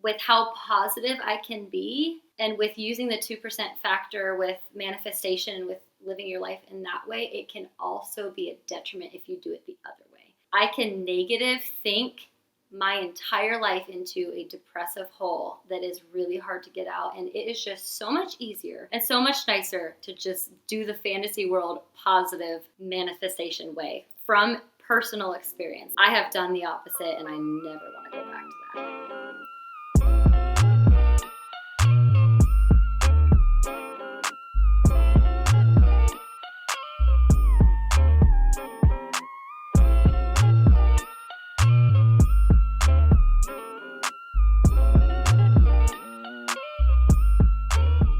with how positive I can be and with using the 2% factor with manifestation, with living your life in that way, it can also be a detriment if you do it the other way. I can negative think my entire life into a depressive hole that is really hard to get out. And it is just so much easier and so much nicer to just do the fantasy world positive manifestation way from personal experience. I have done the opposite and I never want to go back to that.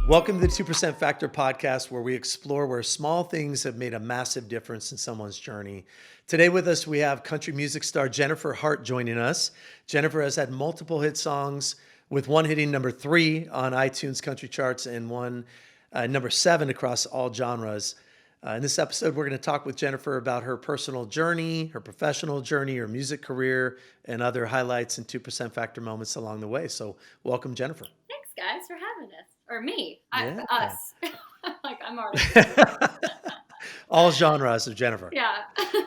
Welcome to the 2% Factor podcast, where we explore where small things have made a massive difference in someone's journey. Today with us, we have country music star Jennifer Hart joining us. Jennifer has had multiple hit songs, with one hitting number 3 on iTunes country charts and one number 7 across all genres. In this episode, we're going to talk with Jennifer about her personal journey, her professional journey, her music career, and other highlights and 2% Factor moments along the way. So welcome, Jennifer. Thanks, guys, for having us. Or me. Yeah. Us. Like, I'm already. All genres of Jennifer. Yeah.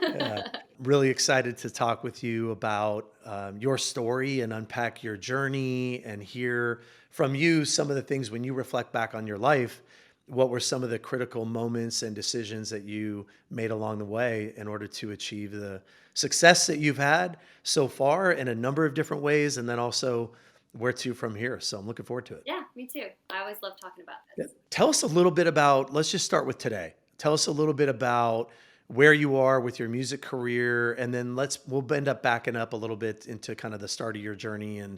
Yeah. Really excited to talk with you about your story and unpack your journey and hear from you some of the things when you reflect back on your life. What were some of the critical moments and decisions that you made along the way in order to achieve the success that you've had so far in a number of different ways, and then also where to from here? So I'm looking forward to it. Yeah, me too. I always love talking about Yeah. this. Tell us a little bit about, let's just start with today. Tell us a little bit about where you are with your music career, and then we'll end up backing up a little bit into kind of the start of your journey and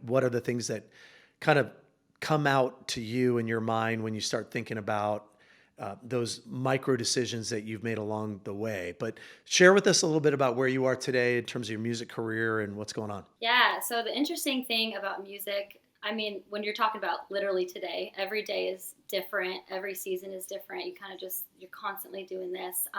what are the things that kind of come out to you in your mind when you start thinking about those micro decisions that you've made along the way. But share with us a little bit about where you are today in terms of your music career and what's going on. Yeah, so the interesting thing about music, I mean, when you're talking about literally today, every day is different. Every season is different. You're constantly doing this.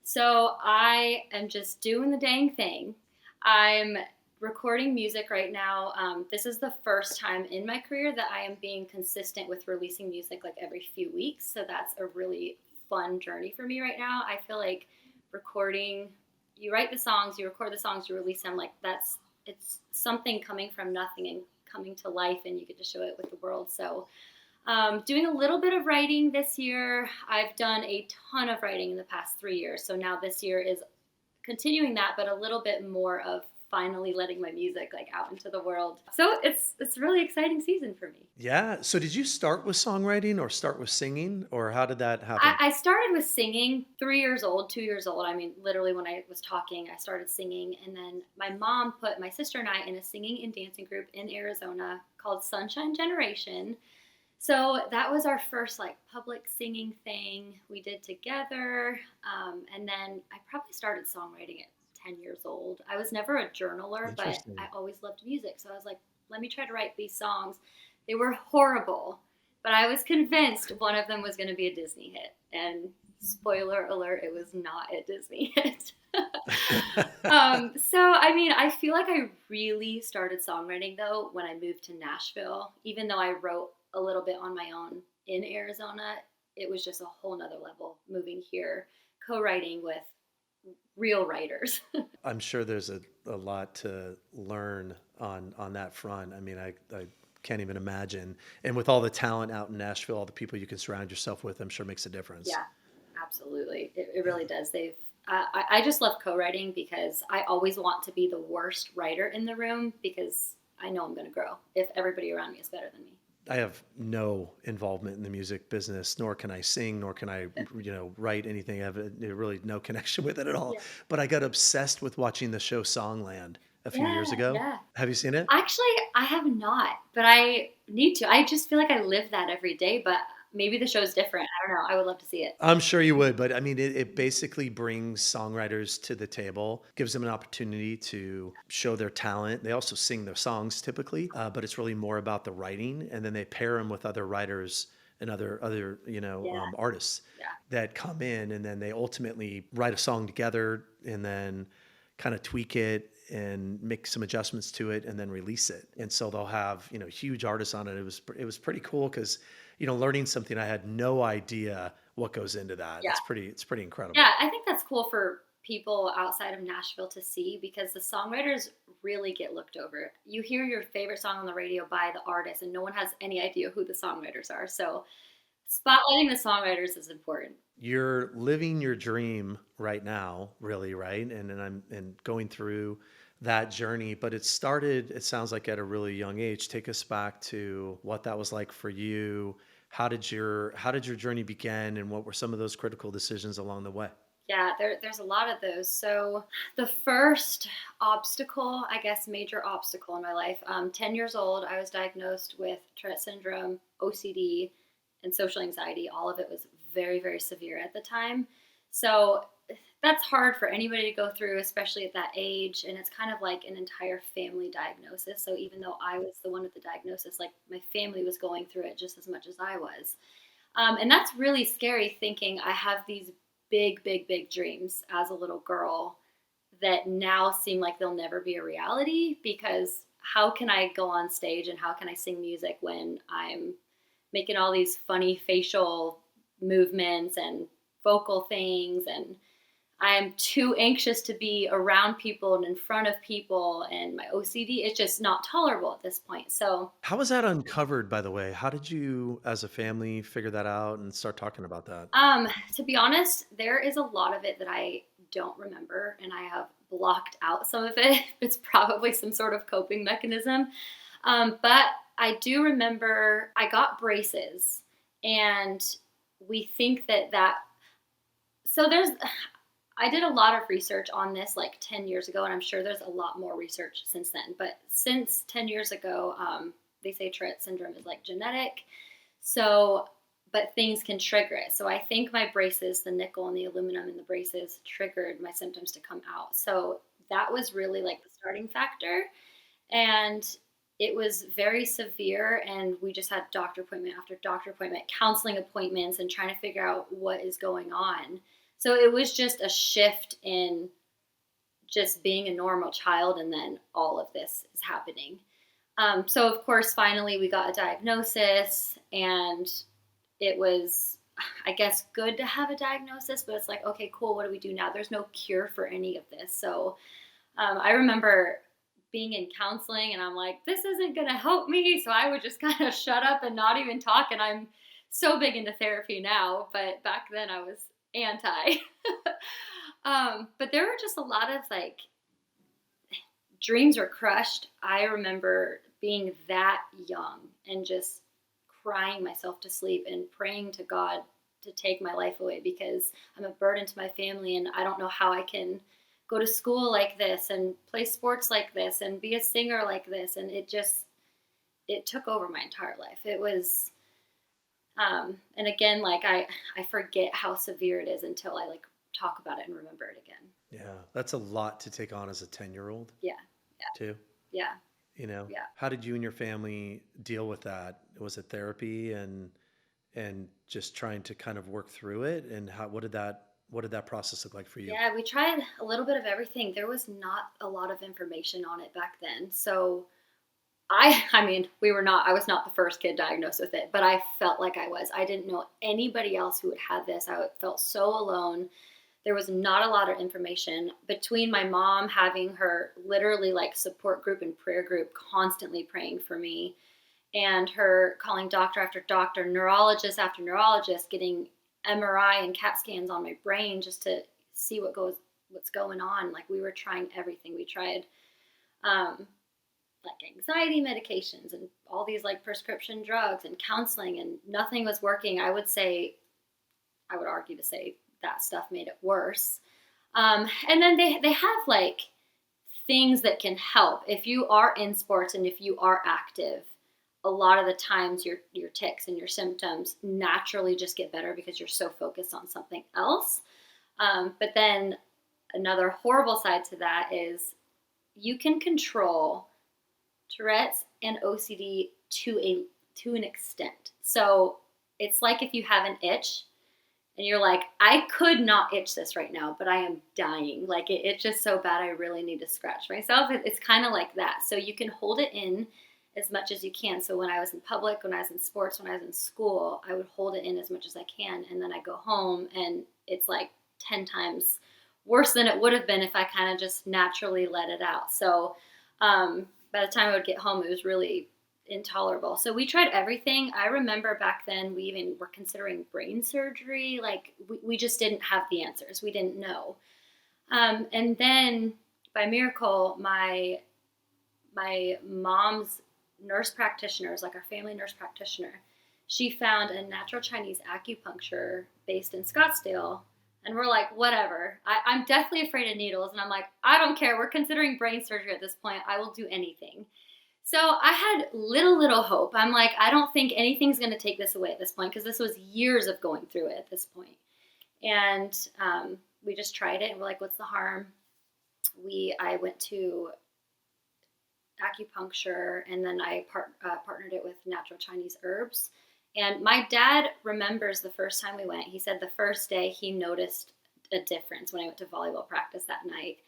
So I am just doing the dang thing. I'm recording music right now. This is the first time in my career that I am being consistent with releasing music like every few weeks. So that's a really fun journey for me right now. I feel like recording, you write the songs, you record the songs, you release them. Like it's something coming from nothing and coming to life, and you get to show it with the world. So doing a little bit of writing this year. I've done a ton of writing in the past 3 years. So now this year is continuing that, but a little bit more of finally letting my music like out into the world. So it's a really exciting season for me. Yeah. So did you start with songwriting or start with singing, or how did that happen? I started with singing 3 years old, 2 years old. I mean, literally when I was talking, I started singing. And then my mom put my sister and I in a singing and dancing group in Arizona called Sunshine Generation. So that was our first like public singing thing we did together. And then I probably started songwriting at 10 years old. I was never a journaler, but Interesting. I always loved music. So I was like, let me try to write these songs. They were horrible, but I was convinced one of them was going to be a Disney hit. And spoiler alert, it was not a Disney hit. So, I mean, I feel like I really started songwriting, though, when I moved to Nashville. Even though I wrote a little bit on my own in Arizona, it was just a whole nother level moving here, co-writing with real writers. I'm sure there's a lot to learn on that front. I mean, I can't even imagine. And with all the talent out in Nashville, all the people you can surround yourself with, I'm sure makes a difference. Yeah, absolutely. It really does. I just love co-writing because I always want to be the worst writer in the room because I know I'm going to grow if everybody around me is better than me. I have no involvement in the music business, nor can I sing, nor can I, write anything. I have really no connection with it at all. Yeah. But I got obsessed with watching the show Songland a few years ago. Yeah. Have you seen it? Actually, I have not, but I need to. I just feel like I live that every day, but maybe the show's different. I don't know. I would love to see it. I'm sure you would, but I mean, it basically brings songwriters to the table, gives them an opportunity to show their talent. They also sing their songs typically, but it's really more about the writing, and then they pair them with other writers and other artists Yeah. that come in, and then they ultimately write a song together, and then kind of tweak it and make some adjustments to it and then release it. And so they'll have, huge artists on it. It was pretty cool because, learning something I had no idea what goes into that. Yeah. It's pretty incredible. Yeah, I think that's cool for people outside of Nashville to see because the songwriters really get looked over. You hear your favorite song on the radio by the artist, and no one has any idea who the songwriters are. So, spotlighting the songwriters is important. You're living your dream right now, really, right? And going through that journey, but it started, it sounds like at a really young age. Take us back to what that was like for you. How did your journey begin, and what were some of those critical decisions along the way? Yeah, there's a lot of those. So, the first obstacle, I guess, major obstacle in my life, 10 years old, I was diagnosed with Tourette syndrome, OCD, and social anxiety. All of it was very, very severe at the time. So, that's hard for anybody to go through, especially at that age. And it's kind of like an entire family diagnosis. So, even though I was the one with the diagnosis, like my family was going through it just as much as I was. And that's really scary thinking I have these big, big, big dreams as a little girl that now seem like they'll never be a reality because how can I go on stage and how can I sing music when I'm making all these funny facial movements and vocal things, and I'm too anxious to be around people and in front of people, and my OCD is just not tolerable at this point. So, How was that uncovered, by the way? How did you, as a family, figure that out and start talking about that? to be honest, there is a lot of it that I don't remember, and I have blocked out some of it. It's probably some sort of coping mechanism. But I do remember I got braces, and we think that. So I did a lot of research on this like 10 years ago, and I'm sure there's a lot more research since then. But since 10 years ago, they say Tourette syndrome is like genetic. So, but things can trigger it. So I think my braces, the nickel and the aluminum in the braces, triggered my symptoms to come out. So that was really like the starting factor. And it was very severe. And we just had doctor appointment after doctor appointment, counseling appointments, and trying to figure out what is going on. So it was just a shift in just being a normal child, and then all of this is happening. So of course, finally we got a diagnosis, and it was, I guess, good to have a diagnosis, but it's like, okay, cool. What do we do now? There's no cure for any of this. So I remember being in counseling, and I'm like, this isn't going to help me. So I would just kind of shut up and not even talk. And I'm so big into therapy now, but back then I was anti. But there were just a lot of like dreams were crushed. I remember being that young and just crying myself to sleep and praying to God to take my life away because I'm a burden to my family, and I don't know how I can go to school like this and play sports like this and be a singer like this. And it took over my entire life. It was, and again, like I forget how severe it is until I like talk about it and remember it again. Yeah, that's a lot to take on as a 10-year-old, Yeah. Yeah. too. Yeah. Yeah. How did you and your family deal with that? Was it therapy and just trying to kind of work through it? And what did that process look like for you? Yeah, we tried a little bit of everything. There was not a lot of information on it back then. So I mean, I was not the first kid diagnosed with it, but I felt like I was. I didn't know anybody else who had had this. I felt so alone. There was not a lot of information between my mom having her literally like support group and prayer group constantly praying for me, and her calling doctor after doctor, neurologist after neurologist, getting MRI and CAT scans on my brain just to see what's going on. Like we were trying everything. We tried like anxiety medications and all these like prescription drugs and counseling, and nothing was working. I would argue to say that stuff made it worse. And then they have like things that can help if you are in sports and if you are active. A lot of the times your tics and your symptoms naturally just get better because you're so focused on something else. But then another horrible side to that is you can control Tourette's and OCD to an extent. So it's like if you have an itch and you're like, I could not itch this right now, but I am dying. Like it's just so bad. I really need to scratch myself. It's kind of like that. So you can hold it in as much as you can. So when I was in public, when I was in sports, when I was in school, I would hold it in as much as I can. And then I go home and it's like 10 times worse than it would have been if I kind of just naturally let it out. So by the time I would get home, it was really intolerable. So we tried everything. I remember back then we even were considering brain surgery. Like we just didn't have the answers. We didn't know. And then by miracle, my mom's nurse practitioner, is like our family nurse practitioner, she found a natural Chinese acupuncture based in Scottsdale. And we're like, whatever. I'm deathly afraid of needles. And I'm like, I don't care. We're considering brain surgery at this point. I will do anything. So I had little hope. I'm like, I don't think anything's going to take this away at this point, because this was years of going through it at this point. And we just tried it and we're like, what's the harm? I went to acupuncture, and then I partnered it with natural Chinese herbs. And my dad remembers the first time we went. He said the first day he noticed a difference when I went to volleyball practice that night.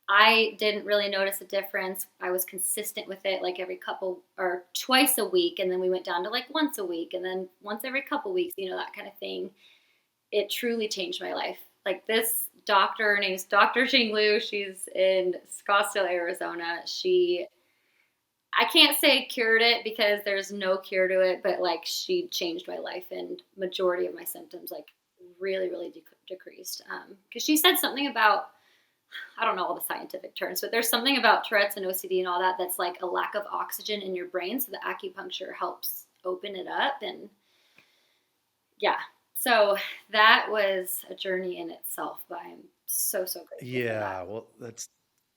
I didn't really notice a difference. I was consistent with it, like every couple or twice a week. And then we went down to like once a week, and then once every couple weeks, that kind of thing. It truly changed my life. Like this doctor, her name's Dr. Jing Liu. She's in Scottsdale, Arizona. I can't say cured it because there's no cure to it, but like she changed my life, and majority of my symptoms like really decreased. Because she said something about, I don't know all the scientific terms, but there's something about Tourette's and OCD and all that that's like a lack of oxygen in your brain. So the acupuncture helps open it up. And yeah, so that was a journey in itself, but I'm so grateful for that. Yeah, well, that's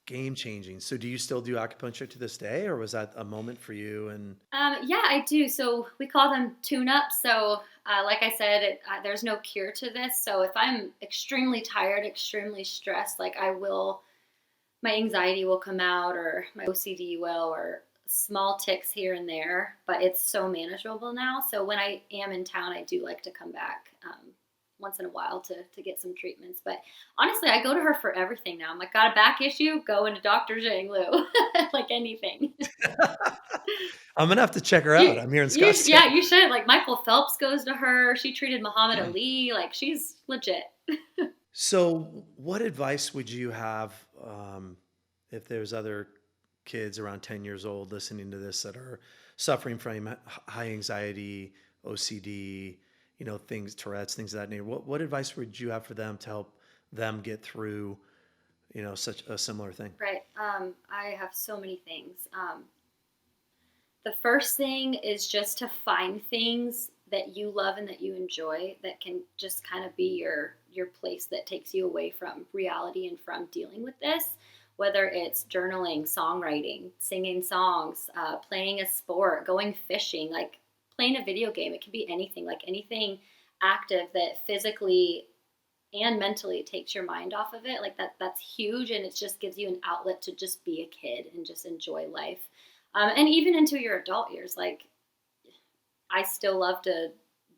game changing. So do you still do acupuncture to this day, or was that a moment for you? And Yeah, I do. So we call them tune-ups. So like I said, there's no cure to this. So if I'm extremely tired, extremely stressed, like my anxiety will come out, or my OCD will, or small ticks here and there, but it's so manageable now. So when I am in town, I do like to come back once in a while to get some treatments. But honestly, I go to her for everything now. I'm like, got a back issue? Go into Dr. Zhang Lu, like anything. I'm gonna have to check her out. I'm here in Yeah, Scottsdale. you should. Like Michael Phelps goes to her. She treated Muhammad Ali. Like she's legit. So, what advice would you have if there's other kids around 10 years old listening to this that are suffering from high anxiety, OCD, things, Tourette's, things of that nature? What advice would you have for them to help them get through, such a similar thing? Right. I have so many things. The first thing is just to find things that you love and that you enjoy that can just kind of be your place that takes you away from reality and from dealing with this. Whether it's journaling, songwriting, singing songs, playing a sport, going fishing, like playing a video game. It can be anything, like anything active that physically and mentally takes your mind off of it. Like that's huge, and it just gives you an outlet to just be a kid and just enjoy life. And even into your adult years, like I still love to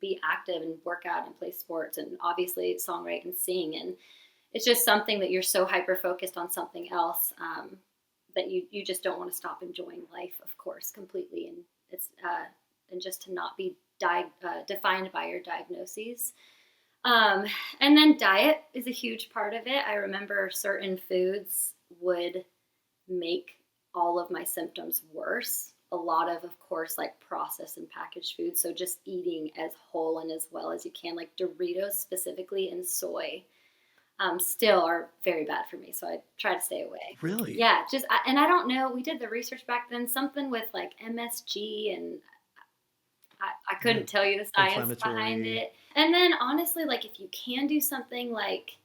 be active and work out and play sports, and obviously songwrite and sing. And it's just something that you're so hyper focused on something else that you just don't want to stop enjoying life, of course, completely. And it's and just to not be defined by your diagnoses. And then diet is a huge part of it. I remember certain foods would make all of my symptoms worse. A lot of course, like processed and packaged foods. So just eating as whole and as well as you can, like Doritos specifically and soy, still are very bad for me. So I try to stay away. Really? Yeah, and I don't know. We did the research back then, something with like MSG, and I Yeah. couldn't tell you the science behind Inflammatory. it. And then honestly, like if you can do something like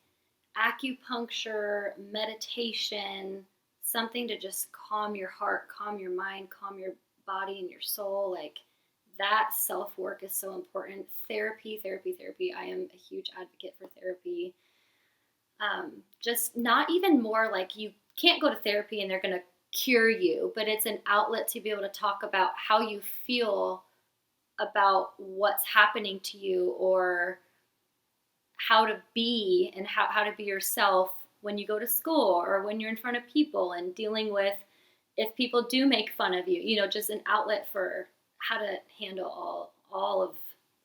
acupuncture, meditation, something to just calm your heart, calm your mind, calm your body and your soul, like that self work is so important. Therapy. I am a huge advocate for therapy. Just not even more like you can't go to therapy and they're going to cure you, but it's an outlet to be able to talk about how you feel about what's happening to you, or how to be and how to be yourself when you go to school or when you're in front of people, and dealing with if people do make fun of you, just an outlet for how to handle all of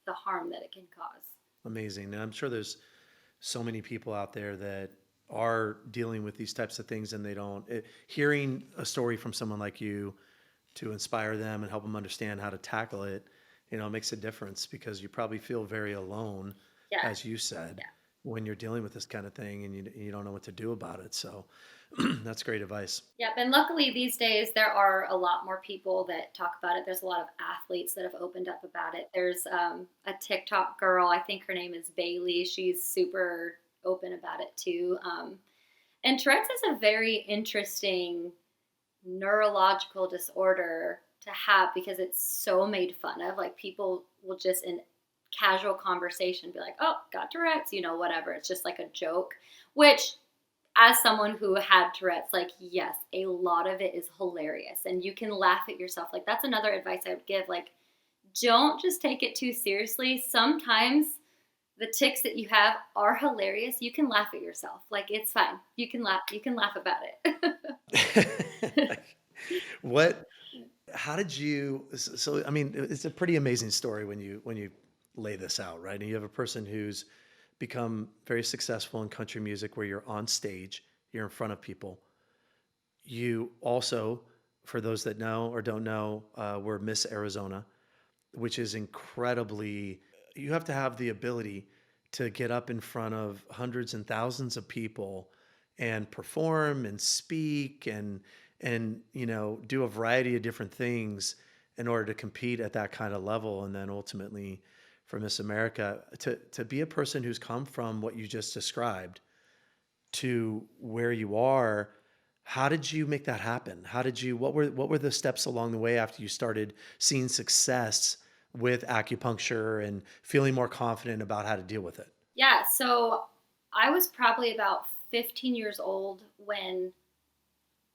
the harm that it can cause. Amazing. And I'm sure there's so many people out there that are dealing with these types of things and they don't. Hearing a story from someone like you to inspire them and help them understand how to tackle it, makes a difference, because you probably feel very alone, Yeah. as you said, Yeah. when you're dealing with this kind of thing and you don't know what to do about it. So that's great advice. Yep, and luckily these days there are a lot more people that talk about it. There's a lot of athletes that have opened up about it. There's a TikTok girl, I think her name is Bailey. She's super open about it too. And Tourette's is a very interesting neurological disorder to have because it's so made fun of. Like people will just in casual conversation be like, "Oh, got Tourette's," whatever. It's just like a joke, which as someone who had Tourette's, like, yes, a lot of it is hilarious and you can laugh at yourself. Like, that's another advice I would give. Like, don't just take it too seriously. Sometimes the tics that you have are hilarious. You can laugh at yourself. Like, it's fine. You can laugh about it. What, how did you, I mean, it's a pretty amazing story when you lay this out, right? And you have a person who's become very successful in country music where you're on stage, you're in front of people. You also, for those that know or don't know, were Miss Arizona, which is incredibly, you have to have the ability to get up in front of hundreds and thousands of people and perform and speak and do a variety of different things in order to compete at that kind of level. And then ultimately for Miss America, to be a person who's come from what you just described to where you are. How did you make that happen? What were the steps along the way after you started seeing success with acupuncture and feeling more confident about how to deal with it? Yeah, so I was probably about 15 years old when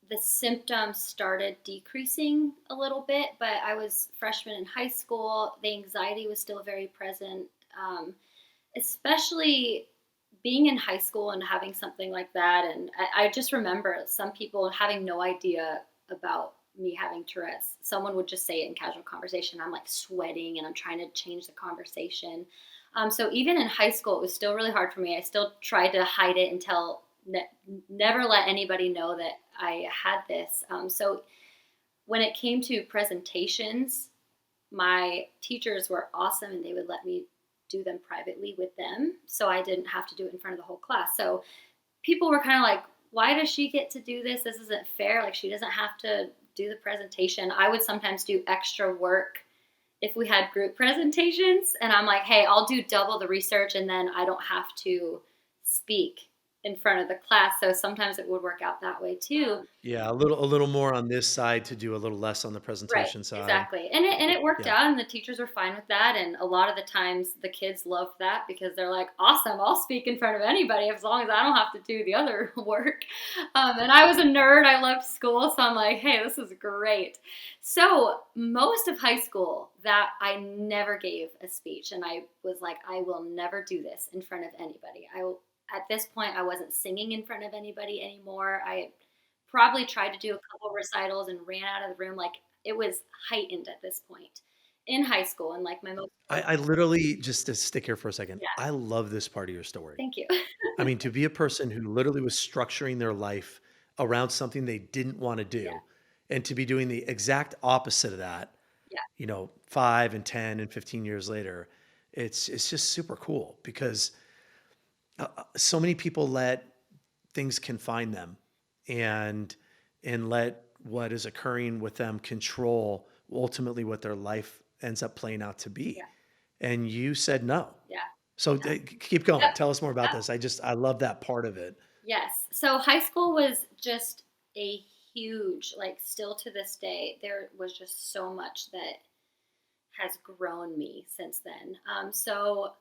the symptoms started decreasing a little bit, but I was freshman in high school. The anxiety was still very present, especially being in high school and having something like that. And I just remember some people having no idea about me having Tourette's. Someone would just say it in casual conversation. I'm like sweating and I'm trying to change the conversation. So even in high school, it was still really hard for me. I still tried to hide it until never let anybody know that I had this. So when it came to presentations, my teachers were awesome and they would let me do them privately with them. So I didn't have to do it in front of the whole class. So people were kind of like, why does she get to do this? This isn't fair. Like, she doesn't have to do the presentation. I would sometimes do extra work if we had group presentations. And I'm like, hey, I'll do double the research and then I don't have to speak in front of the class. So sometimes it would work out that way too. Yeah, a little more on this side to do a little less on the Right, presentation side. exactly. And it worked Yeah. out and the teachers were fine with that. And a lot of the times the kids loved that because they're like, awesome, I'll speak in front of anybody as long as I don't have to do the other work. And I was a nerd. I loved school. So I'm like, hey, this is great. So most of high school that I never gave a speech. And I was like, I will never do this in front of anybody. At this point, I wasn't singing in front of anybody anymore. I probably tried to do a couple recitals and ran out of the room. Like, it was heightened at this point in high school, and like my most. I literally, just to stick here for a second, Yeah, I love this part of your story. thank you. I mean, to be a person who literally was structuring their life around something they didn't want to Yeah, do, and to be doing the exact opposite of that, yeah, 5 and 10 and 15 years later, it's just super cool because so many people let things confine them and let what is occurring with them control ultimately what their life ends up playing out to be. yeah, And you said no. yeah. So keep going. Yep, Tell us more about yep. this. I love that part of it. Yes. So high school was just a huge, like, still to this day, there was just so much that has grown me since then. So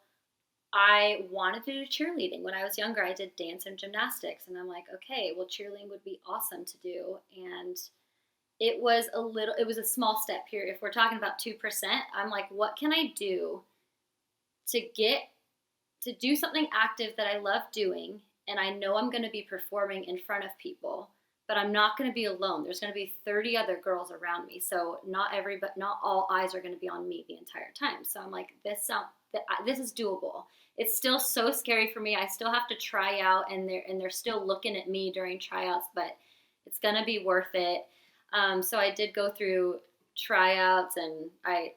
I wanted to do cheerleading. When I was younger, I did dance and gymnastics. And I'm like, okay, well, cheerleading would be awesome to do. And it was a small step here. If we're talking about 2%, I'm like, what can I do to get to do something active that I love doing, and I know I'm going to be performing in front of people, but I'm not going to be alone. There's going to be 30 other girls around me, so not all eyes are going to be on me the entire time. So I'm like, this is doable. It's still so scary for me. I still have to try out, and they're still looking at me during tryouts, but it's going to be worth it. So I did go through tryouts, and I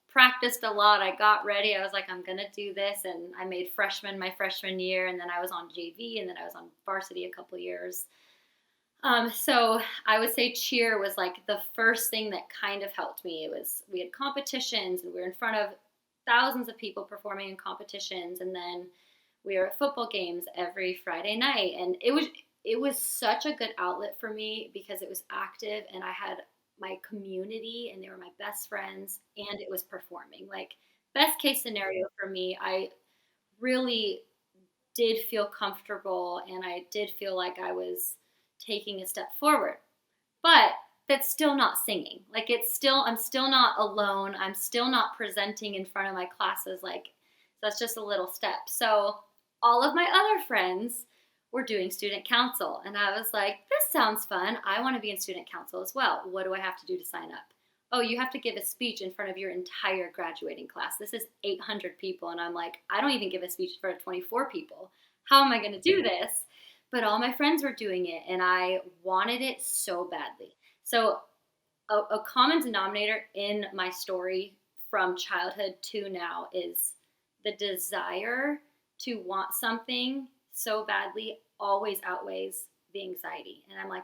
practiced a lot. I got ready. I was like, I'm going to do this. And I made my freshman year. And then I was on JV, and then I was on varsity a couple years. So I would say cheer was like the first thing that kind of helped me. We had competitions, and we were in front of thousands of people performing in competitions. And then we were at football games every Friday night. And it was such a good outlet for me because it was active, and I had my community, and they were my best friends, and it was performing. Like, best case scenario for me, I really did feel comfortable, and I did feel like I was taking a step forward. But that's still not singing. Like, I'm still not alone. I'm still not presenting in front of my classes. Like, that's just a little step. So all of my other friends were doing student council, and I was like, this sounds fun. I want to be in student council as well. What do I have to do to sign up? Oh, you have to give a speech in front of your entire graduating class. This is 800 people. And I'm like, I don't even give a speech in front of 24 people. How am I going to do this? But all my friends were doing it, and I wanted it so badly. So a common denominator in my story from childhood to now is the desire to want something so badly always outweighs the anxiety. And I'm like,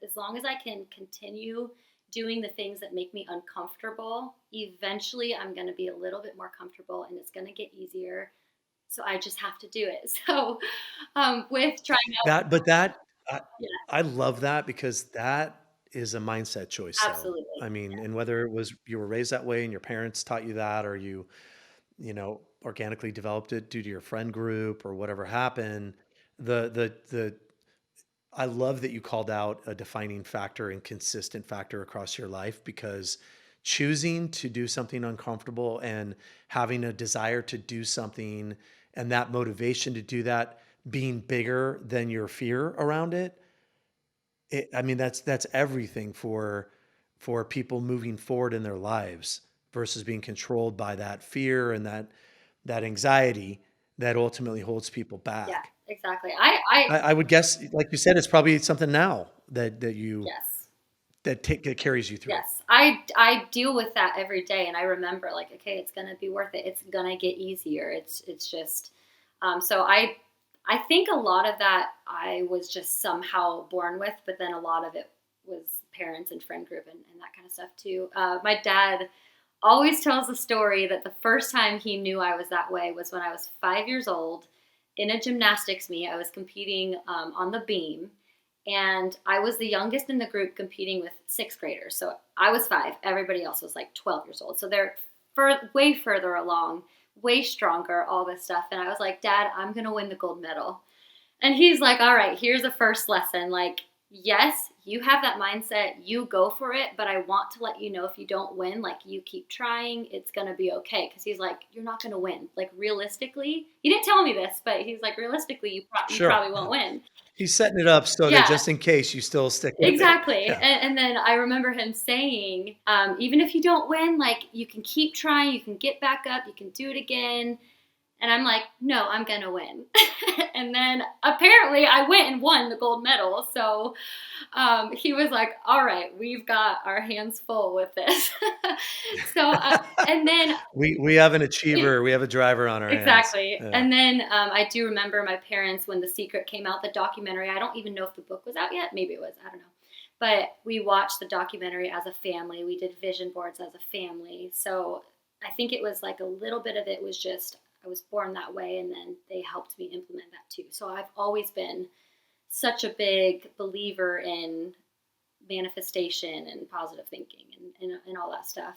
as long as I can continue doing the things that make me uncomfortable, eventually I'm going to be a little bit more comfortable, and it's going to get easier. So I just have to do it. So with trying out, That but that I yeah, I love that because that is a mindset choice though. absolutely. I mean, and whether it was you were raised that way and your parents taught you that, or organically developed it due to your friend group or whatever happened, the I love that you called out a defining factor and consistent factor across your life, because choosing to do something uncomfortable and having a desire to do something, and that motivation to do that being bigger than your fear around it, I mean, that's everything for people moving forward in their lives versus being controlled by that fear and that anxiety that ultimately holds people Yeah, back. exactly. I I would guess, like you said, it's probably something now that you yes. that carries you through. Yes, I deal with that every day, and I remember, like, okay, it's gonna be worth it. It's gonna get easier. It's just, so I think a lot of that I was just somehow born with, but then a lot of it was parents and friend group, and that kind of stuff too. My dad always tells the story that the first time he knew I was that way was when I was 5 years old in a gymnastics meet. I was competing on the beam, and I was the youngest in the group competing with sixth graders. So I was 5. Everybody else was like 12 years old. So they're way further along, way stronger, all this stuff. And I was like, Dad, I'm going to win the gold medal. And he's like, all right, here's the first lesson. Like, yes, you have that mindset, you go for it, but I want to let you know if you don't win, like, you keep trying, it's going to be okay. Because he's like, you're not going to win. Like, realistically, he didn't tell me this, but he's like, realistically, you Sure. probably won't win. He's setting it up so that Yeah, just in case you still stick with it. exactly. Yeah. And then I remember him saying, even if you don't win, like, you can keep trying, you can get back up, you can do it again. And I'm like, no, I'm going to win. And then apparently I went and won the gold medal. So he was like, all right, we've got our hands full with this. So, and then We have an achiever, we have a driver on our hands. exactly. Yeah. And then I do remember my parents, when The Secret came out, the documentary. I don't even know if the book was out yet. Maybe it was. I don't know. But we watched the documentary as a family. We did vision boards as a family. So I think it was like a little bit of it was just, I was born that way, and then they helped me implement that too. So I've always been such a big believer in manifestation and positive thinking and all that stuff.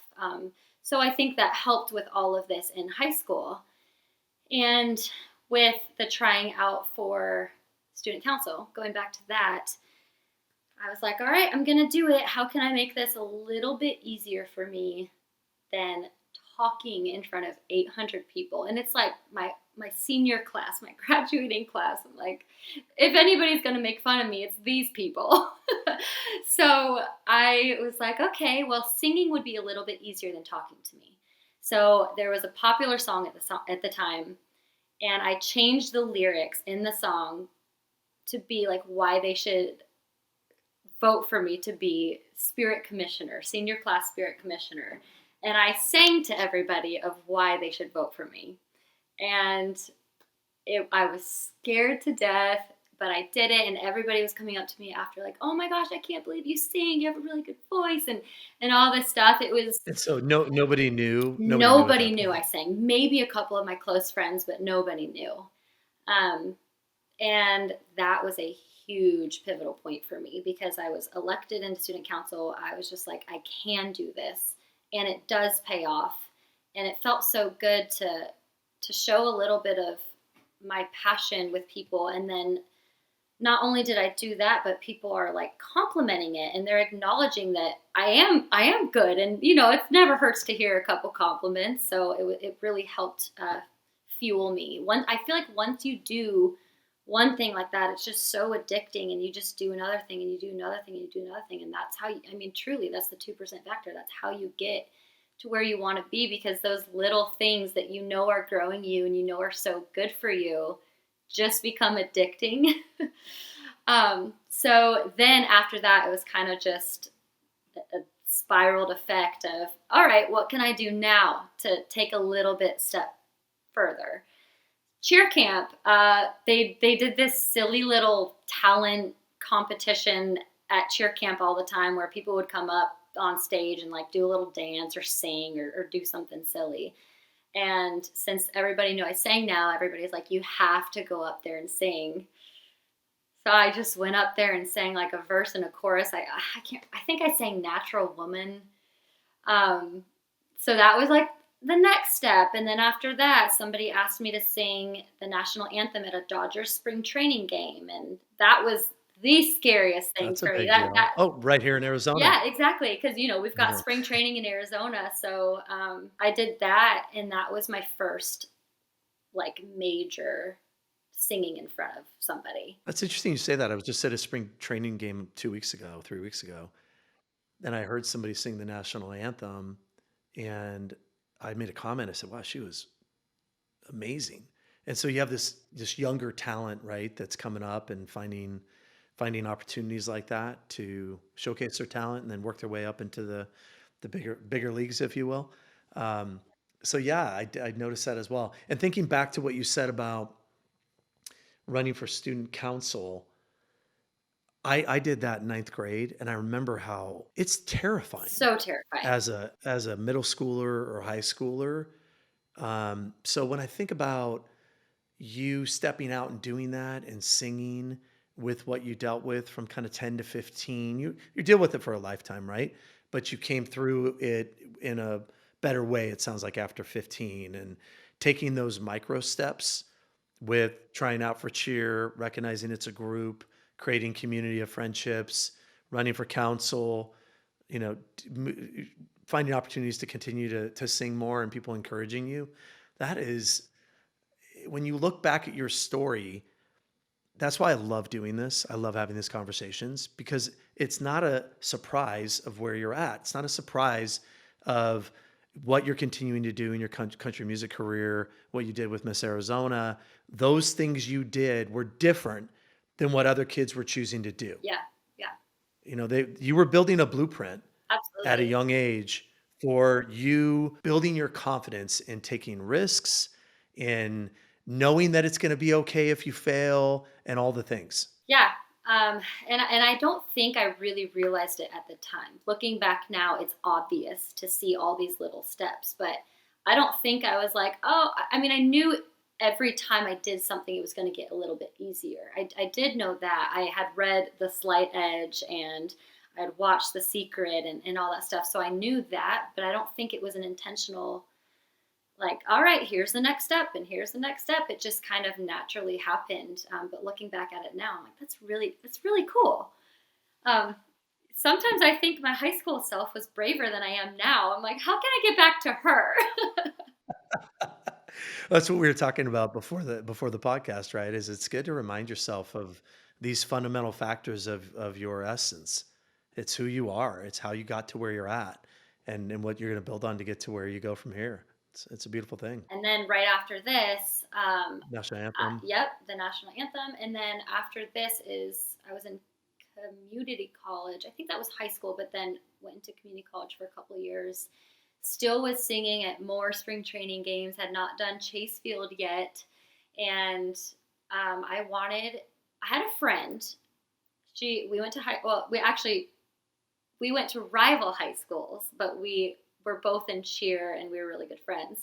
So I think that helped with all of this in high school. And with the trying out for student council, going back to that, I was like, all right, I'm going to do it. How can I make this a little bit easier for me than talking in front of 800 people. And it's like my senior class, my graduating class. I'm like, if anybody's going to make fun of me, it's these people. So I was like, okay, well, singing would be a little bit easier than talking to me. So there was a popular song at the time, and I changed the lyrics in the song to be like why they should vote for me to be spirit commissioner, senior class spirit commissioner. And I sang to everybody of why they should vote for me. And I was scared to death, but I did it. And everybody was coming up to me after, like, "Oh my gosh, I can't believe you sing. You have a really good voice," and all this stuff. It was And so nobody knew. Nobody knew at nobody that knew I point. sang. Maybe a couple of my close friends, but nobody knew. Um, and that was a huge pivotal point for me because I was elected into student council. I was just like, I can do this, and it does pay off. And it felt so good to show a little bit of my passion with people. And then not only did I do that, but people are like complimenting it, and they're acknowledging that I am good. And it never hurts to hear a couple compliments. So it really helped fuel me. I feel like once you do one thing like that, it's just so addicting, and you just do another thing, and you do another thing, and you do another thing, and that's how I mean, truly, that's the 2% factor. That's how you get to where you want to be, because those little things that are growing you and are so good for you just become addicting. So then after that, it was kind of just a spiraled effect of, all right, what can I do now to take a little bit step further? Cheer camp, they did this silly little talent competition at cheer camp all the time, where people would come up on stage and like do a little dance or sing or do something silly. And since everybody knew I sang now, everybody's like, you have to go up there and sing. So I just went up there and sang like a verse and a chorus. I think I sang Natural Woman. Um, so that was like the next step. And then after that, somebody asked me to sing the national anthem at a Dodgers spring training game. And that was the scariest thing That's a for me. big That deal. Oh, right here in Arizona. Yeah, exactly. Because we've got spring training in Arizona. So I did that, and that was my first like major singing in front of somebody. That's interesting you say that. I was just at a spring training game 2 weeks ago, 3 weeks ago, and I heard somebody sing the national anthem, and I made a comment. I said, "Wow, she was amazing." And so you have this younger talent, right, that's coming up and finding opportunities like that to showcase their talent and then work their way up into the bigger leagues, if you will. Um, so yeah, I noticed that as well. And thinking back to what you said about running for student council, I did that in ninth grade, and I remember how it's terrifying So terrifying. as a middle schooler or high schooler. So when I think about you stepping out and doing that and singing with what you dealt with from kind of 10 to 15, you deal with it for a lifetime, right? But you came through it in a better way, it sounds like, after 15, and taking those micro steps with trying out for cheer, recognizing it's a group, creating community of friendships, running for council, you know, finding opportunities to continue to sing more and people encouraging you. That is, when you look back at your story, that's why I love doing this. I love having these conversations because it's not a surprise of where you're at. It's not a surprise of what you're continuing to do in your country music career, what you did with Miss Arizona. Those things you did were different than what other kids were choosing to do. Yeah, yeah, You were building a blueprint at a absolutely. young age for you building your confidence in taking risks, in knowing that it's going to be okay if you fail, and all the things. Yeah. And I don't think I really realized it at the time. Looking back now, it's obvious to see all these little steps, but I don't think I was like, oh, I mean, I knew every time I did something, it was going to get a little bit easier. I did know that. I had read The Slight Edge, and I had watched The Secret, and all that stuff. So I knew that, but I don't think it was an intentional, like, all right, here's the next step, and here's the next step. It just kind of naturally happened. But looking back at it now, I'm like, that's really cool. Um, sometimes I think my high school self was braver than I am now. I'm like, how can I get back to her? That's what we were talking about before the podcast, right? Is it's good to remind yourself of these fundamental factors of your essence. It's who you are. It's how you got to where you're at, and what you're going to build on to get to where you go from here. It's a beautiful thing. And then right after this, National anthem. yep, the national anthem. And then after this is I was in community college. I think that was high school, but then went into community college for a couple of years. Still was singing at more spring training games. Had not done Chase Field yet, and I had a friend. We went to high. Well, we went to rival high schools, but we were both in cheer and we were really good friends.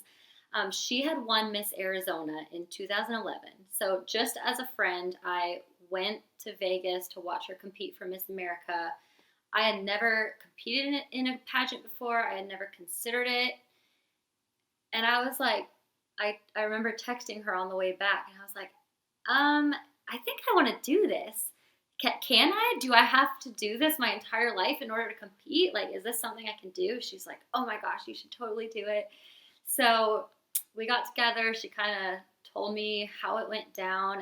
She had won Miss Arizona in 2011. So just as a friend, I went to Vegas to watch her compete for Miss America. I had never competed in a pageant before. I had never considered it. And I was like, I remember texting her on the way back and I was like, I think I want to do this. Can I? Do I have to do this my entire life in order to compete? Like, is this something I can do? She's like, oh my gosh, you should totally do it. So we got together. She kind of told me how it went down.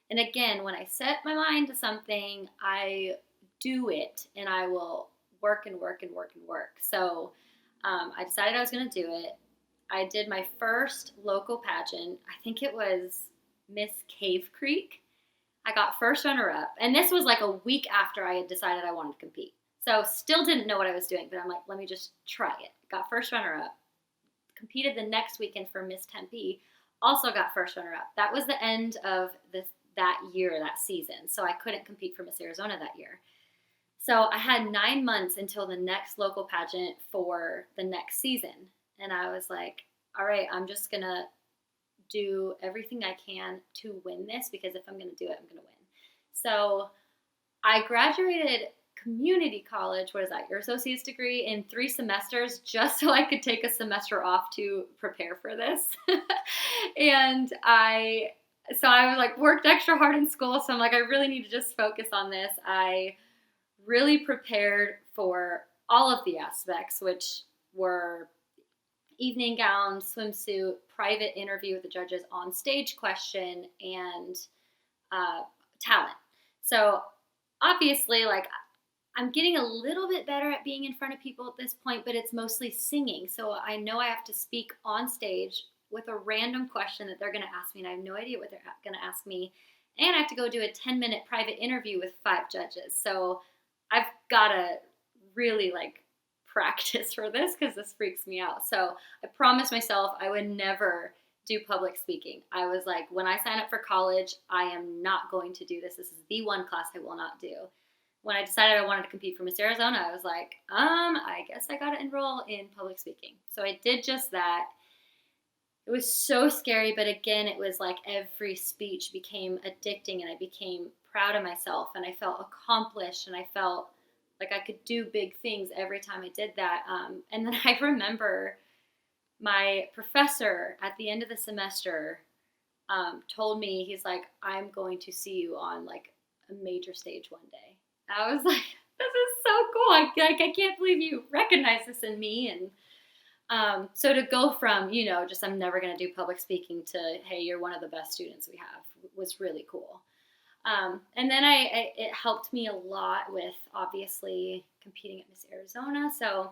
And again, when I set my mind to something, I do it and I will work and work and work and work. So I decided I was going to do it. I did my first local pageant. I think it was Miss Cave Creek. I got first runner-up, and this was like a week after I had decided I wanted to compete. So still didn't know what I was doing, but I'm like, let me just try it. Got first runner-up. Competed the next weekend for Miss Tempe. Also got first runner-up. That was the end of that year, that season. So I couldn't compete for Miss Arizona that year. So I had 9 months until the next local pageant for the next season. And I was like, all right, I'm just going to do everything I can to win this, because if I'm going to do it, I'm going to win. So I graduated community college, what is that, your associate's degree, in 3 semesters just so I could take a semester off to prepare for this. And I was like, worked extra hard in school. So I'm like, I really need to just focus on this. I really prepared for all of the aspects, which were evening gown, swimsuit, private interview with the judges, on stage question, and talent. So obviously, like, I'm getting a little bit better at being in front of people at this point, but it's mostly singing. So I know I have to speak on stage with a random question that they're going to ask me, and I have no idea what they're going to ask me. And I have to go do a 10-minute private interview with 5 judges. So I've got to really practice for this, because this freaks me out. So I promised myself I would never do public speaking. I was like, when I sign up for college, I am not going to do this. This is the one class I will not do. When I decided I wanted to compete for Miss Arizona, I was like, I guess I got to enroll in public speaking. So I did just that. It was so scary, but again, it was like every speech became addicting, and I became proud of myself, and I felt accomplished, and I felt like I could do big things every time I did that. And then I remember my professor at the end of the semester told me, he's like, I'm going to see you on a major stage one day. I was like, this is so cool. I can't believe you recognize this in me. And so to go from, just I'm never going to do public speaking to, hey, you're one of the best students we have, was really cool. And then it helped me a lot with obviously competing at Miss Arizona. So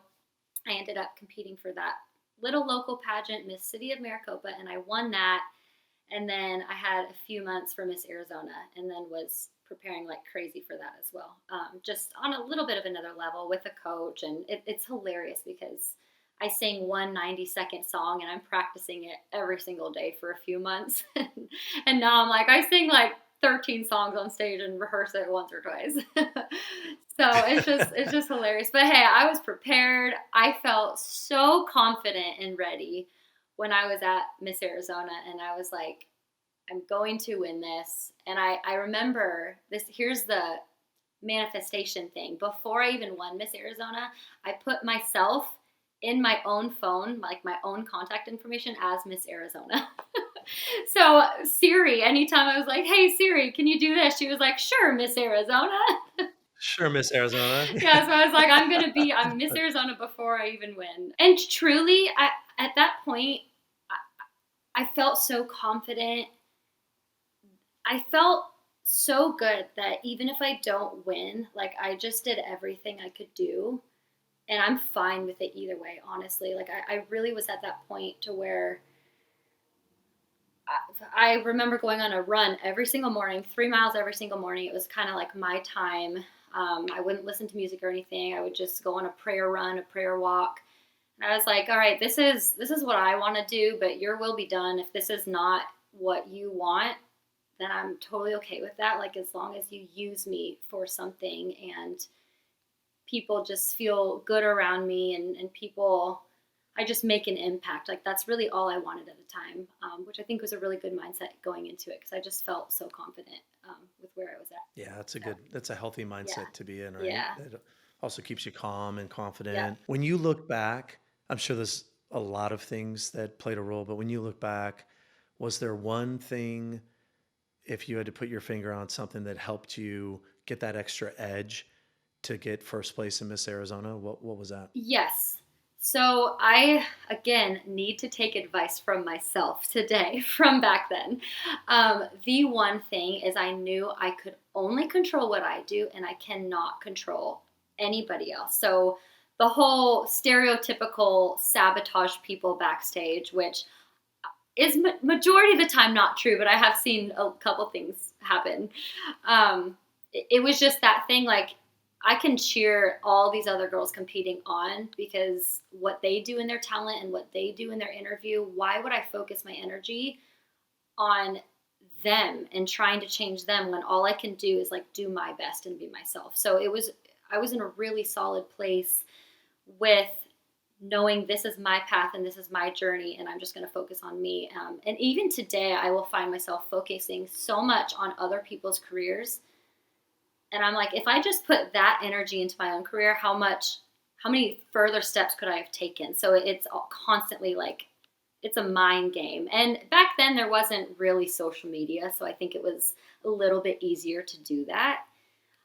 I ended up competing for that little local pageant, Miss City of Maricopa, and I won that. And then I had a few months for Miss Arizona, and then was preparing like crazy for that as well. Just on a little bit of another level with a coach. And it's hilarious because I sing one 90-second song and I'm practicing it every single day for a few months. And now I'm like, I sing 13 songs on stage and rehearse it once or twice. So it's just hilarious. But hey, I was prepared. I felt so confident and ready when I was at Miss Arizona, and I was like, I'm going to win this. And I remember this, here's the manifestation thing. Before I even won Miss Arizona, I put myself in my own phone, my own contact information, as Miss Arizona. So Siri, anytime I was like, hey Siri, can you do this? She was like, sure, Miss Arizona. Sure, Miss Arizona. Yeah, so I was like, I'm Miss Arizona before I even win. And truly, at that point, I felt so confident. I felt so good that even if I don't win, like I just did everything I could do. And I'm fine with it either way, honestly. Like I really was at that point to where I remember going on a run every single morning, 3 miles every single morning. It was kind of like my time. I wouldn't listen to music or anything. I would just go on a prayer run, a prayer walk. And I was like, all right, this is what I want to do, but your will be done. If this is not what you want, then I'm totally okay with that. Like as long as you use me for something and people just feel good around me and people I just make an impact. Like that's really all I wanted at the time, which I think was a really good mindset going into it because I just felt so confident with where I was at. Yeah, So that's a healthy yeah, mindset to be in, right? yeah, It also keeps you calm and yep. confident. When you look back, I'm sure there's a lot of things that played a role, but when you look back, was there one thing, if you had to put your finger on something that helped you get that extra edge to get first place in Miss Arizona? What was that? Yes. So I again need to take advice from myself today from back then. The one thing is I knew I could only control what I do and I cannot control anybody else. So the whole stereotypical sabotage people backstage, which is majority of the time not true, but I have seen a couple things happen. It was just that thing like I can cheer all these other girls competing on because what they do in their talent and what they do in their interview, why would I focus my energy on them and trying to change them when all I can do is like do my best and be myself. So I was in a really solid place with knowing this is my path and this is my journey and I'm just going to focus on me. And even today I will find myself focusing so much on other people's careers and I'm like, if I just put that energy into my own career, how many further steps could I have taken? So it's all constantly like, it's a mind game. And back then there wasn't really social media. So I think it was a little bit easier to do that.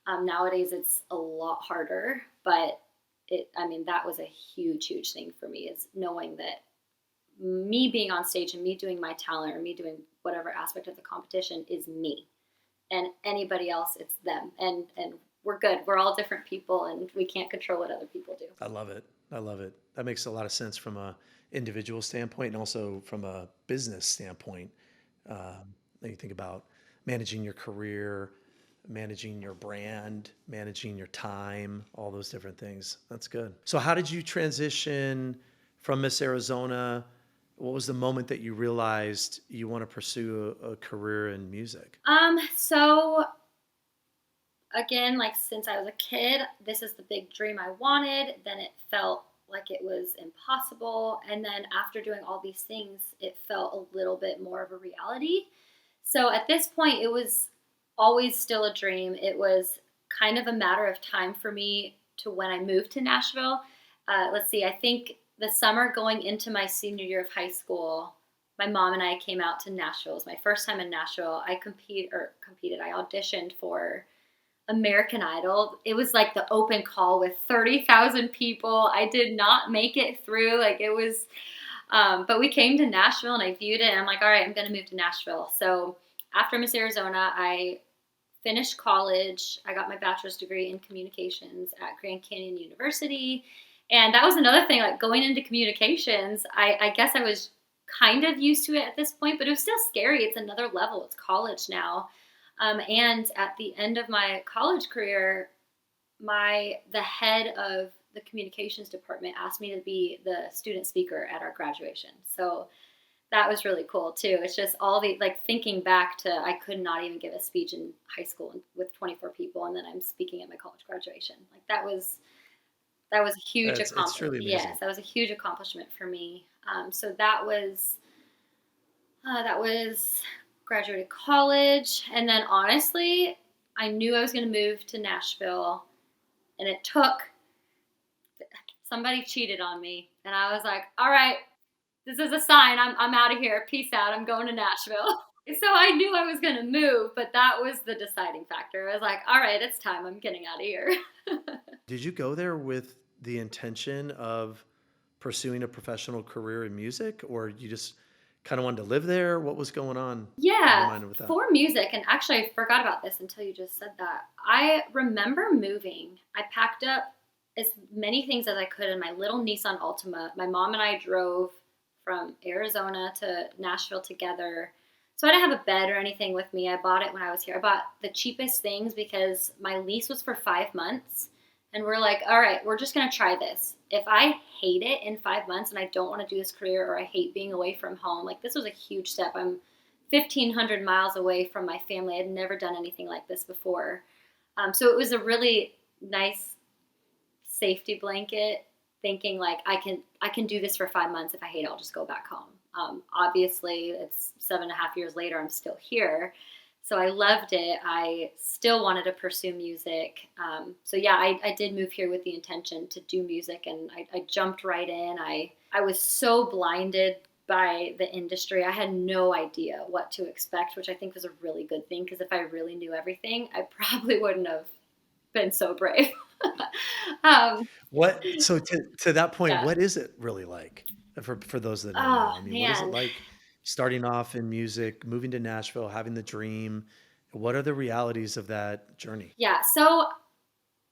Nowadays it's a lot harder, but I mean, that was a huge, huge thing for me is knowing that me being on stage and me doing my talent or me doing whatever aspect of the competition is me and anybody else it's them and we're good, we're all different people and we can't control what other people do. I love it. I love it. That makes a lot of sense from a individual standpoint and also from a business standpoint. When you think about managing your career, managing your brand, managing your time, all those different things. That's good. So, how did you transition from Miss Arizona? What was the moment that you realized you want to pursue a career in music? So again, like since I was a kid, this is the big dream I wanted. Then it felt like it was impossible. And then after doing all these things, it felt a little bit more of a reality. So at this point, it was always still a dream. It was kind of a matter of time for me to when I moved to Nashville. Let's see, I think the summer going into my senior year of high school, my mom and I came out to Nashville. It was my first time in Nashville. I auditioned for American Idol. It was like the open call with 30,000 people. I did not make it through. Like it was, but we came to Nashville and I viewed it and I'm like, all right, I'm going to move to Nashville. So after Miss Arizona, I finished college. I got my bachelor's degree in communications at Grand Canyon University. And that was another thing, like going into communications, I guess I was kind of used to it at this point, but it was still scary. It's another level. It's college now. And at the end of my college career, the head of the communications department asked me to be the student speaker at our graduation. So that was really cool too. It's just all the like thinking back to I could not even give a speech in high school with 24 people, and then I'm speaking at my college graduation. Like that was a huge It's accomplishment. truly amazing. Yes, that was a huge accomplishment for me. So that was graduated college, and then honestly, I knew I was going to move to Nashville, and it took somebody cheated on me, and I was like, all right, this is a sign. I'm out of here. Peace out. I'm going to Nashville. So I knew I was going to move, but that was the deciding factor. I was like, all right, it's time. I'm getting out of here. Did you go there with the intention of pursuing a professional career in music, or you just kind of wanted to live there? What was going on in your Yeah, mind with that? for music, and actually I forgot about this until you just said that. I remember moving. I packed up as many things as I could in my little Nissan Altima. My mom and I drove from Arizona to Nashville together. So I didn't have a bed or anything with me. I bought it when I was here. I bought the cheapest things because my lease was for 5 months. And we're like, all right, we're just going to try this. If I hate it in 5 months and I don't want to do this career, or I hate being away from home, like this was a huge step. I'm 1,500 miles away from my family. I'd never done anything like this before. So it was a really nice safety blanket, thinking like I can do this for 5 months. If I hate it, I'll just go back home. Obviously, it's 7.5 years later. I'm still here. So I loved it. I still wanted to pursue music. So yeah, I did move here with the intention to do music, and I jumped right in. I was so blinded by the industry. I had no idea what to expect, which I think was a really good thing, because if I really knew everything, I probably wouldn't have been so brave. um, To that point, yeah. what is it really like for those that don't Oh know? I mean, what is it man. like starting off in music, moving to Nashville, having the dream? What are the realities of that journey? Yeah. So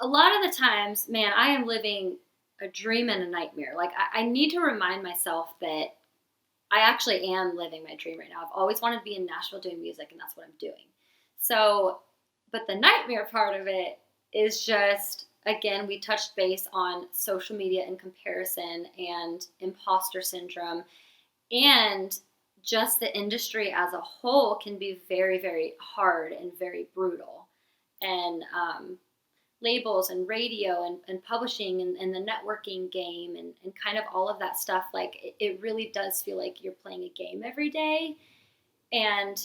a lot of the times, man, I am living a dream and a nightmare. Like I need to remind myself that I actually am living my dream right now. I've always wanted to be in Nashville doing music, and that's what I'm doing. So, but the nightmare part of it is just, again, we touched base on social media and comparison and imposter syndrome, and just the industry as a whole can be very, very hard and very brutal. And labels and radio and publishing and the networking game and kind of all of that stuff, like it really does feel like you're playing a game every day. And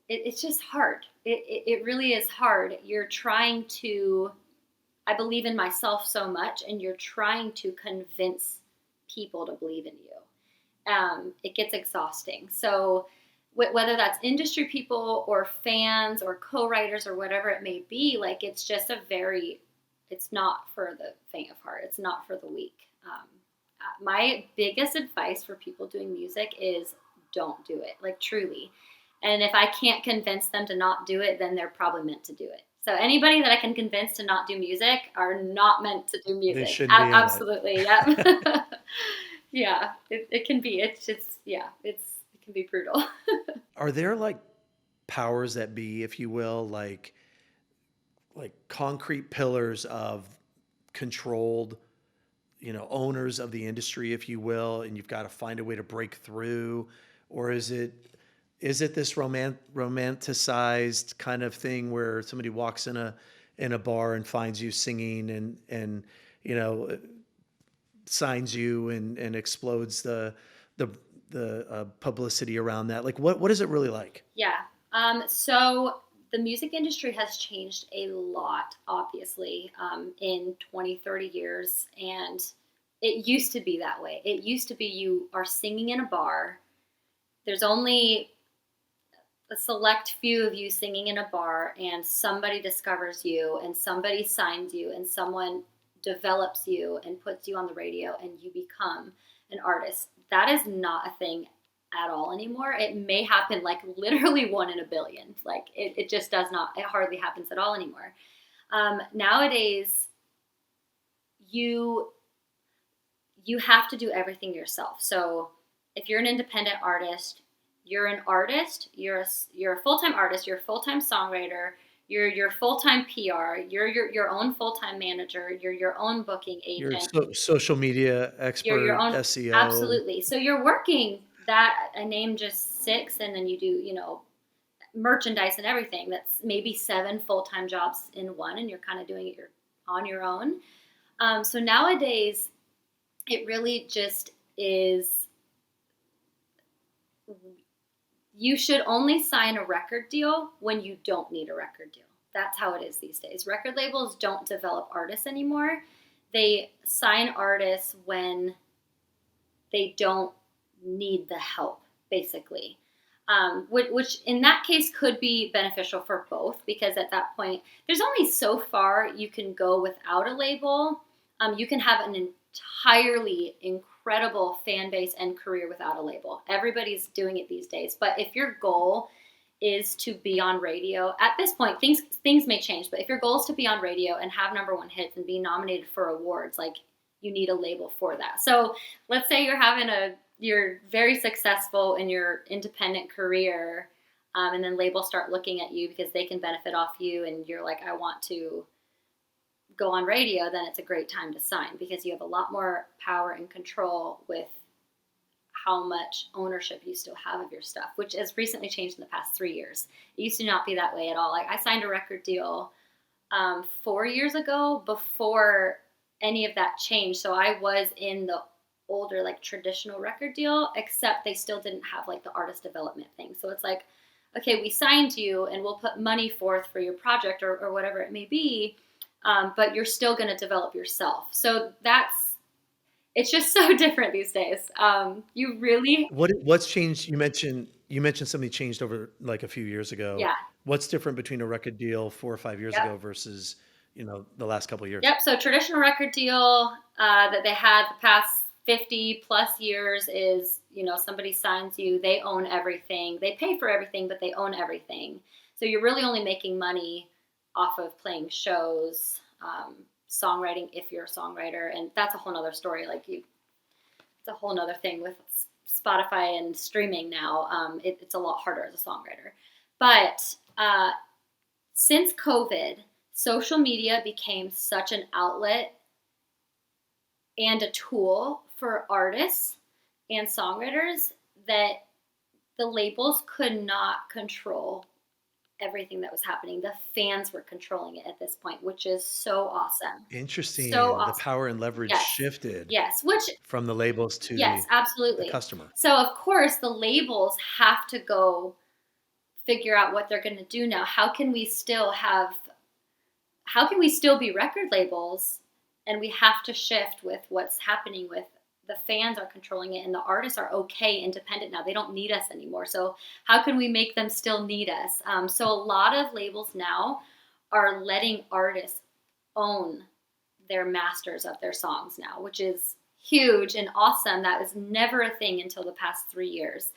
it's just hard. It really is hard. You're trying to, I believe in myself so much, and you're trying to convince people to believe in you. It gets exhausting. So whether that's industry people or fans or co-writers or whatever it may be, like it's just it's not for the faint of heart. It's not for the weak. My biggest advice for people doing music is don't do it, like truly. And if I can't convince them to not do it, then they're probably meant to do it. So anybody that I can convince to not do music are not meant to do They music. shouldn't be in it. Absolutely. Yep. Yeah, it can be. It's just, yeah, it can be brutal. Are there like powers that be, if you will, like concrete pillars of controlled, owners of the industry, if you will, and you've got to find a way to break through? Or is it this romanticized kind of thing where somebody walks in a bar and finds you singing and you know signs you and explodes the publicity around that? Like, what is it really like? Yeah. So the music industry has changed a lot, obviously, in 20, 30 years. And it used to be that way. It used to be you are singing in a bar. There's only a select few of you singing in a bar, and somebody discovers you, and somebody signs you, and someone develops you and puts you on the radio, and you become an artist. That is not a thing at all anymore. It may happen like literally one in a billion. Like it just does not, it hardly happens at all anymore. Nowadays, you you have to do everything yourself. So if you're an independent artist, you're an artist, you're a full-time artist, you're a full-time songwriter, you're your full-time PR, you're your own full-time manager, you're your own booking You're a agent, social media you're your expert, own, SEO. absolutely. So you're working that, I named just six, and then you do, merchandise and everything. That's maybe seven full-time jobs in one, and you're kind of doing it on your own. So nowadays, it really just is, you should only sign a record deal when you don't need a record deal. That's how it is these days. Record labels don't develop artists anymore. They sign artists when they don't need the help, basically. which in that case could be beneficial for both, because at that point there's only so far you can go without a label. You can have an entirely incredible fan base and career without a label. Everybody's doing it these days. But if your goal is to be on radio, at this point things may change, but if your goal is to be on radio and have number one hits and be nominated for awards, like, you need a label for that. So let's say you're very successful in your independent career, and then labels start looking at you because they can benefit off you, and you're like, I want to go on radio. Then it's a great time to sign, because you have a lot more power and control with how much ownership you still have of your stuff, which has recently changed in the past 3 years. It used to not be that way at all. Like, I signed a record deal 4 years ago, before any of that changed. So I was in the older, like, traditional record deal, except they still didn't have like the artist development thing. So it's like, okay, we signed you and we'll put money forth for your project, or whatever it may be, but you're still going to develop yourself. So it's just so different these days. You really, What's changed? You mentioned something changed over like a few years ago. yeah. What's different between a record deal 4 or 5 years Yep. ago versus the last couple of years? Yep. So traditional record deal that they had the past 50 plus years is, somebody signs you, they own everything. They pay for everything, but they own everything. So you're really only making money off of playing shows, songwriting, if you're a songwriter. And that's a whole nother story. It's a whole nother thing with Spotify and streaming now. It's a lot harder as a songwriter. But since COVID, social media became such an outlet and a tool for artists and songwriters that the labels could not control everything that was happening. The fans were controlling it at this point, which is so awesome. So Interesting. The awesome. power and leverage Yes. shifted Yes. Which, from the labels to yes, the absolutely. customer. So, of course, the labels have to go figure out what they're going to do now. How can we still be record labels, and we have to shift with what's happening with the fans are controlling it, and the artists are okay independent now. They don't need us anymore. So how can we make them still need us? So a lot of labels now are letting artists own their masters of their songs now, which is huge and awesome. That was never a thing until the past 3 years.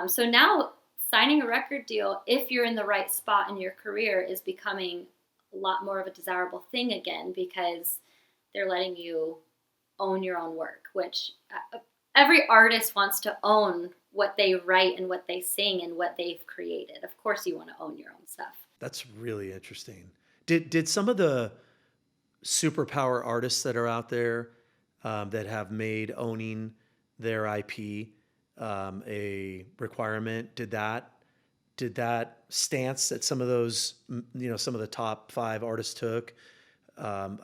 So now signing a record deal, if you're in the right spot in your career, is becoming a lot more of a desirable thing again, because they're letting you own your own work, which every artist wants to own what they write and what they sing and what they've created. Of course you want to own your own stuff. That's really interesting. Did some of the superpower artists that are out there that have made owning their IP a requirement, did that stance that some of those, some of the top five artists took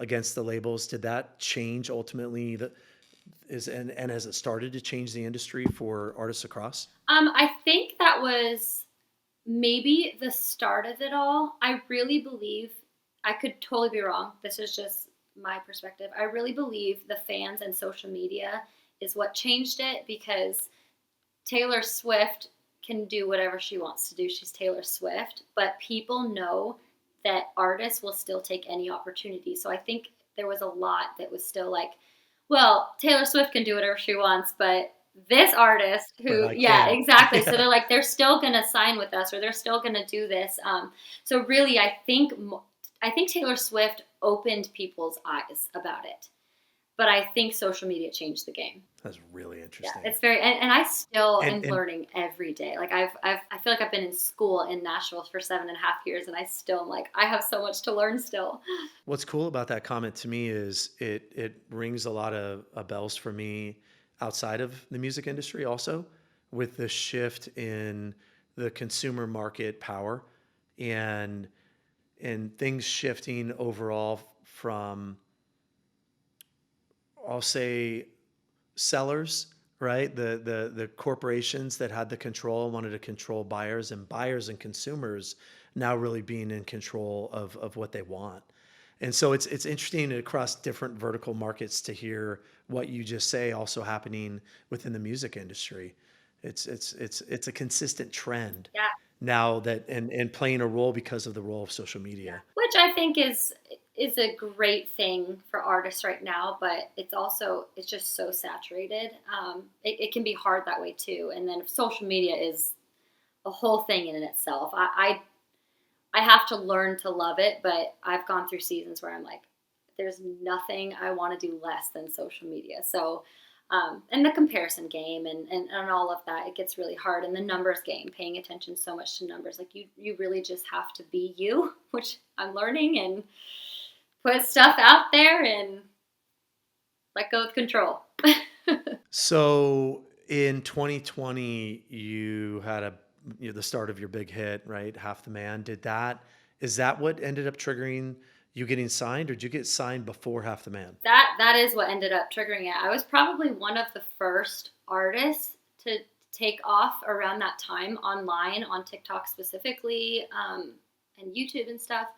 against the labels, did that change ultimately? And has it started to change the industry for artists across? I think that was maybe the start of it all. I really believe, I could totally be wrong, this is just my perspective, I really believe the fans and social media is what changed it, because Taylor Swift can do whatever she wants to do. She's Taylor Swift, but people know that artists will still take any opportunity. So I think there was a lot that was still like, well, Taylor Swift can do whatever she wants, but this artist But who, I yeah, can't. exactly. So Yeah. they're like, they're still going to sign with us, or they're still going to do this. So really, I think Taylor Swift opened people's eyes about it, but I think social media changed the game. That's really Yeah, interesting. it's very, and I still am And learning every day. Like I feel like I've been in school in Nashville for 7.5 years, and I still am like, I have so much to learn still. what's cool about that comment to me is it rings a lot of bells for me outside of the music industry also, with the shift in the consumer market power and things shifting overall from, I'll say, sellers, right? The corporations that had the control wanted to control buyers, and buyers and consumers now really being in control of what they want. And so it's interesting across different vertical markets to hear what you just say also happening within the music industry. It's a consistent trend Yeah. now that and playing a role because of the role of social Yeah, media. which I think is a great thing for artists right now, but it's just so saturated. It can be hard that way too. And then if social media is a whole thing in itself. I have to learn to love it, but I've gone through seasons where I'm like, there's nothing I want to do less than social media. So, and the comparison game and all of that, it gets really hard. And the numbers game, paying attention so much to numbers, like you really just have to be you, which I'm learning, and put stuff out there and let go of control. So in 2020, you had the start of your big hit, right? Half the Man. Is that what ended up triggering you getting signed, or did you get signed before Half the Man? That is what ended up triggering it. I was probably one of the first artists to take off around that time online on TikTok specifically, and YouTube and stuff.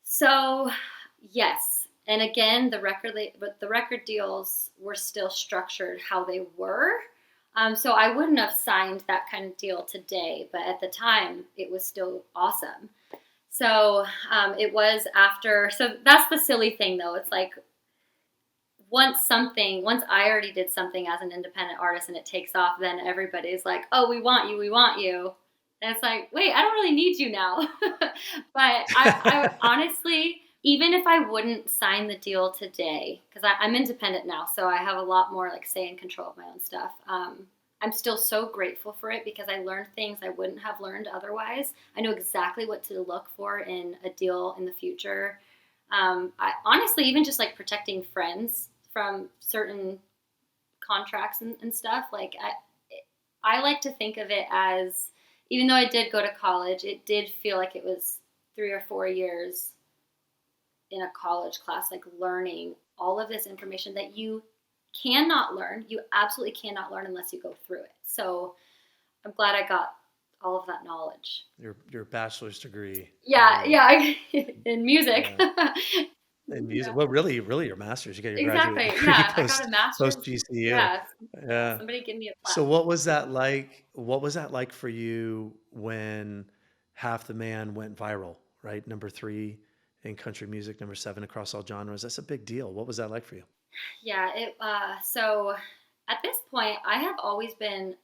So yes, and again, but the record deals were still structured how they were. So I wouldn't have signed that kind of deal today, but at the time, it was still awesome. So it was after. So that's the silly thing, though. It's like once I already did something as an independent artist and it takes off, then everybody's like, "Oh, we want you," and it's like, "Wait, I don't really need you now." But I honestly, even if I wouldn't sign the deal today, because I'm independent now, so I have a lot more like say and control of my own stuff. I'm still so grateful for it because I learned things I wouldn't have learned otherwise. I know exactly what to look for in a deal in the future. I honestly, even just like protecting friends from certain contracts and stuff, like I like to think of it as, even though I did go to college, it did feel like it was 3 or 4 years in a college class, like learning all of this information that you cannot learn. You absolutely cannot learn unless you go through it. So I'm glad I got all of that knowledge. Your bachelor's degree. Yeah, yeah, in music. Yeah. In music. Yeah, Well, really your master's. You got your graduate exactly. degree Yeah, I got a post master's. GCU. Yeah, yeah. Yeah. Somebody give me a So plaque. what was that like? What was that like for you when Half the Man went viral, right? Number 3 in country music, number 7 across all genres. That's a big deal. What was that like for you? Yeah, so at this point, I have always been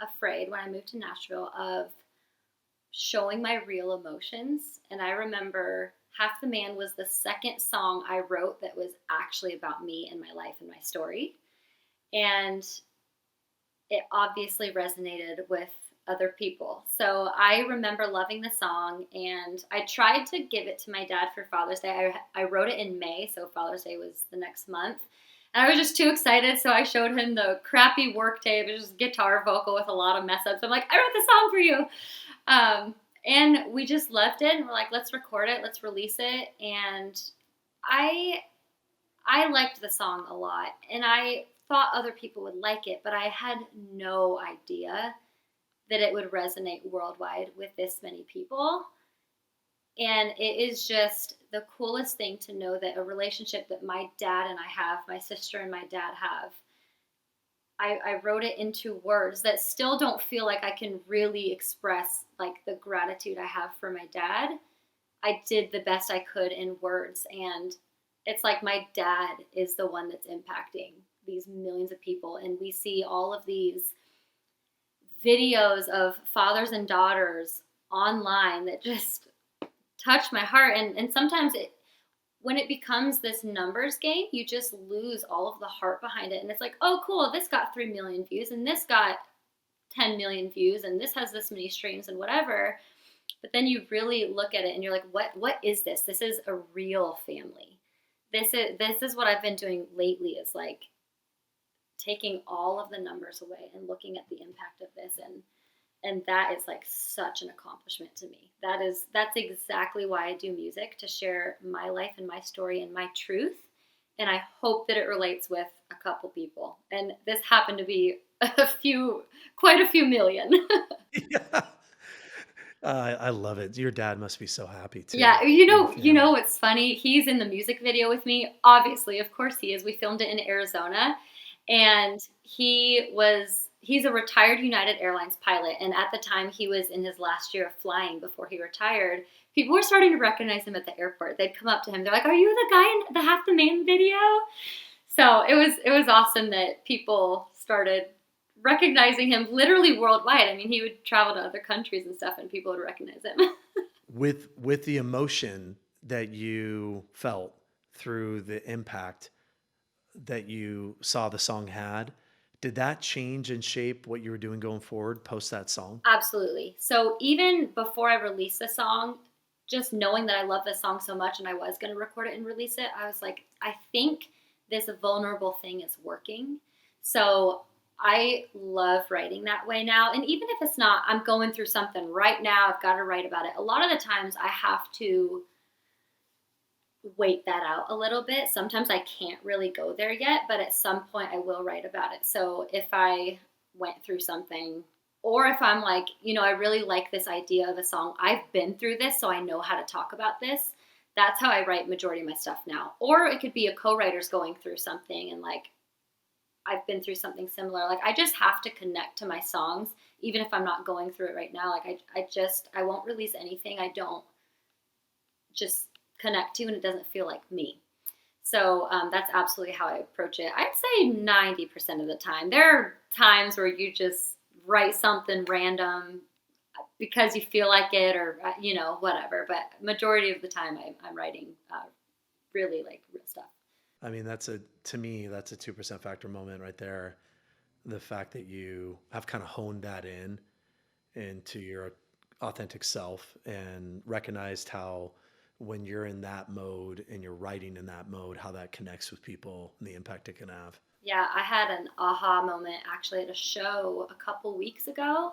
afraid when I moved to Nashville of showing my real emotions. And I remember Half the Man was the second song I wrote that was actually about me and my life and my story. And it obviously resonated with other people. So I remember loving the song, and I tried to give it to my dad for Father's Day. I wrote it in May, so Father's Day was the next month. And I was just too excited, so I showed him the crappy work tape. It was just guitar vocal with a lot of mess ups. I'm like, I wrote the song for you. And we just loved it, and we're like, let's record it, let's release it. And I I liked the song a lot, and I thought other people would like it, but I had no idea that it would resonate worldwide with this many people. And it is just the coolest thing to know that a relationship that my dad and I have, my sister and my dad have, I wrote it into words that still don't feel like I can really express like the gratitude I have for my dad. I did the best I could in words, and it's like my dad is the one that's impacting these millions of people, and we see all of these videos of fathers and daughters online that just touch my heart. And sometimes when it becomes this numbers game, you just lose all of the heart behind it. And it's like, oh cool, this got 3 million views and this got 10 million views and this has this many streams and whatever. But then you really look at it and you're like, what is this? This is a real family. This is what I've been doing lately, is like taking all of the numbers away and looking at the impact of this, and that is like such an accomplishment to me. That's exactly why I do music, to share my life and my story and my truth. And I hope that it relates with a couple people. And this happened to be quite a few million. Yeah. I love it. Your dad must be so happy too. Yeah, Your you know family. what's funny? He's in the music video with me. Obviously, of course he is. We filmed it in Arizona, and he was he's a retired United Airlines pilot, and at the time he was in his last year of flying before he retired. People were starting to recognize him at the airport. They'd come up to him. They're like, "Are you the guy in the Half the Man video?" So it was awesome that people started recognizing him literally worldwide. I mean, he would travel to other countries and stuff, and people would recognize him. With the emotion that you felt through the impact that you saw the song had, did that change and shape what you were doing going forward post that song? Absolutely. So even before I released the song, just knowing that I love this song so much and I was going to record it and release it, I was like, I think this vulnerable thing is working. So I love writing that way now. And even if it's not, I'm going through something right now, I've got to write about it. A lot of the times I have to wait that out a little bit. Sometimes I can't really go there yet, but at some point I will write about it. So if I went through something, or if I'm like, I really like this idea of a song, I've been through this, so I know how to talk about this. That's how I write majority of my stuff now. Or it could be a co-writer's going through something and like, I've been through something similar. Like I just have to connect to my songs, even if I'm not going through it right now. Like I won't release anything I don't just connect to and it doesn't feel like me. So that's absolutely how I approach it. I'd say 90% of the time. There are times where you just write something random because you feel like it or, whatever. But majority of the time I'm writing really like real stuff. I mean, to me, that's a 2% factor moment right there. The fact that you have kind of honed that into your authentic self and recognized how when you're in that mode and you're writing in that mode, how that connects with people and the impact it can have. Yeah, I had an aha moment actually at a show a couple weeks ago.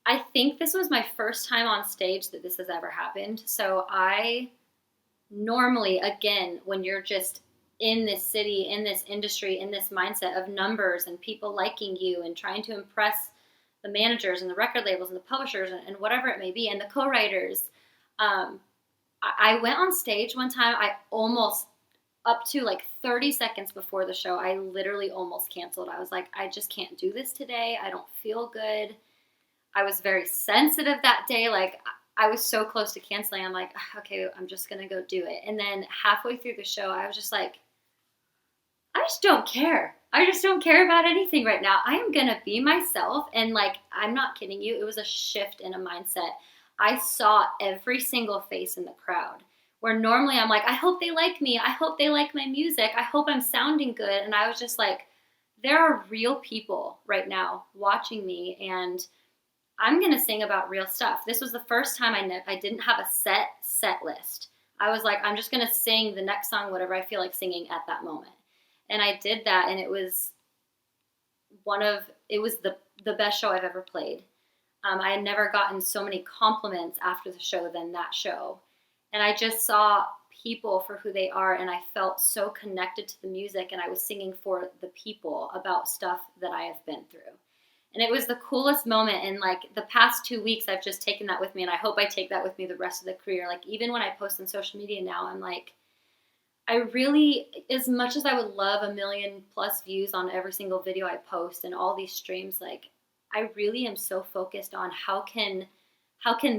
I think this was my first time on stage that this has ever happened. So I normally, again, when you're just in this city, in this industry, in this mindset of numbers and people liking you and trying to impress the managers and the record labels and the publishers and whatever it may be, and the co-writers, I went on stage one time. I almost, up to like 30 seconds before the show, I literally almost canceled. I was like, I just can't do this today. I don't feel good. I was very sensitive that day. Like I was so close to canceling. I'm like, okay, I'm just going to go do it. And then halfway through the show, I was just like, I just don't care. I just don't care about anything right now. I am going to be myself. And like, I'm not kidding you. It was a shift in a mindset. I saw every single face in the crowd where normally I'm like, I hope they like me. I hope they like my music. I hope I'm sounding good. And I was just like, there are real people right now watching me and I'm going to sing about real stuff. This was the first time I didn't have a set list. I was like, I'm just going to sing the next song, whatever I feel like singing at that moment. And I did that, and it was the best show I've ever played. I had never gotten so many compliments after the show than that show. And I just saw people for who they are, and I felt so connected to the music, and I was singing for the people about stuff that I have been through. And it was the coolest moment. And like the past 2 weeks, I've just taken that with me, and I hope I take that with me the rest of the career. Like even when I post on social media now, I'm like, I really, as much as I would love 1 million plus views on every single video I post and all these streams, like I really am so focused on how can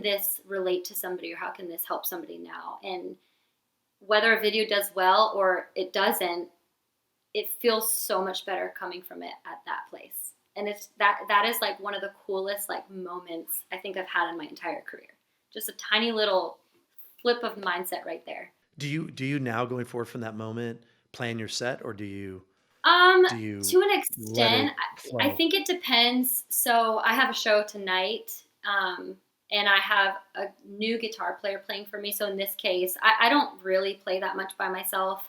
this relate to somebody or how can this help somebody now? And whether a video does well or it doesn't, it feels so much better coming from it at that place. And it's that is like one of the coolest like moments I think I've had in my entire career. Just a tiny little flip of mindset right there. Do you now going forward from that moment plan your set, or do you To an let it extent, I flow? think it depends. So I have a show tonight, and I have a new guitar player playing for me. So in this case, I don't really play that much by myself.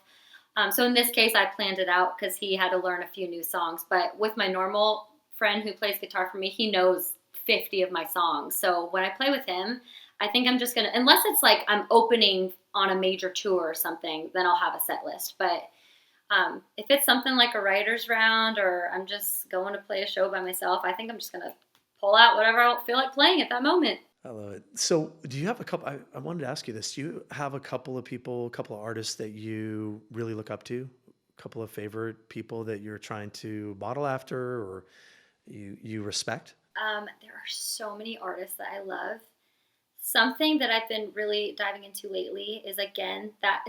So in this case, I planned it out because he had to learn a few new songs. But with my normal friend who plays guitar for me, he knows 50 of my songs. So when I play with him, I think I'm just going to, unless it's like I'm opening on a major tour or something, then I'll have a set list. But if it's something like a writer's round or I'm just going to play a show by myself, I think I'm just going to pull out whatever I feel like playing at that moment. I love it. So, do you have a couple? I wanted to ask you this. Do you have a couple of people, a couple of artists that you really look up to? A couple of favorite people that you're trying to model after, or you respect? There are so many artists that I love. Something that I've been really diving into lately is, again, that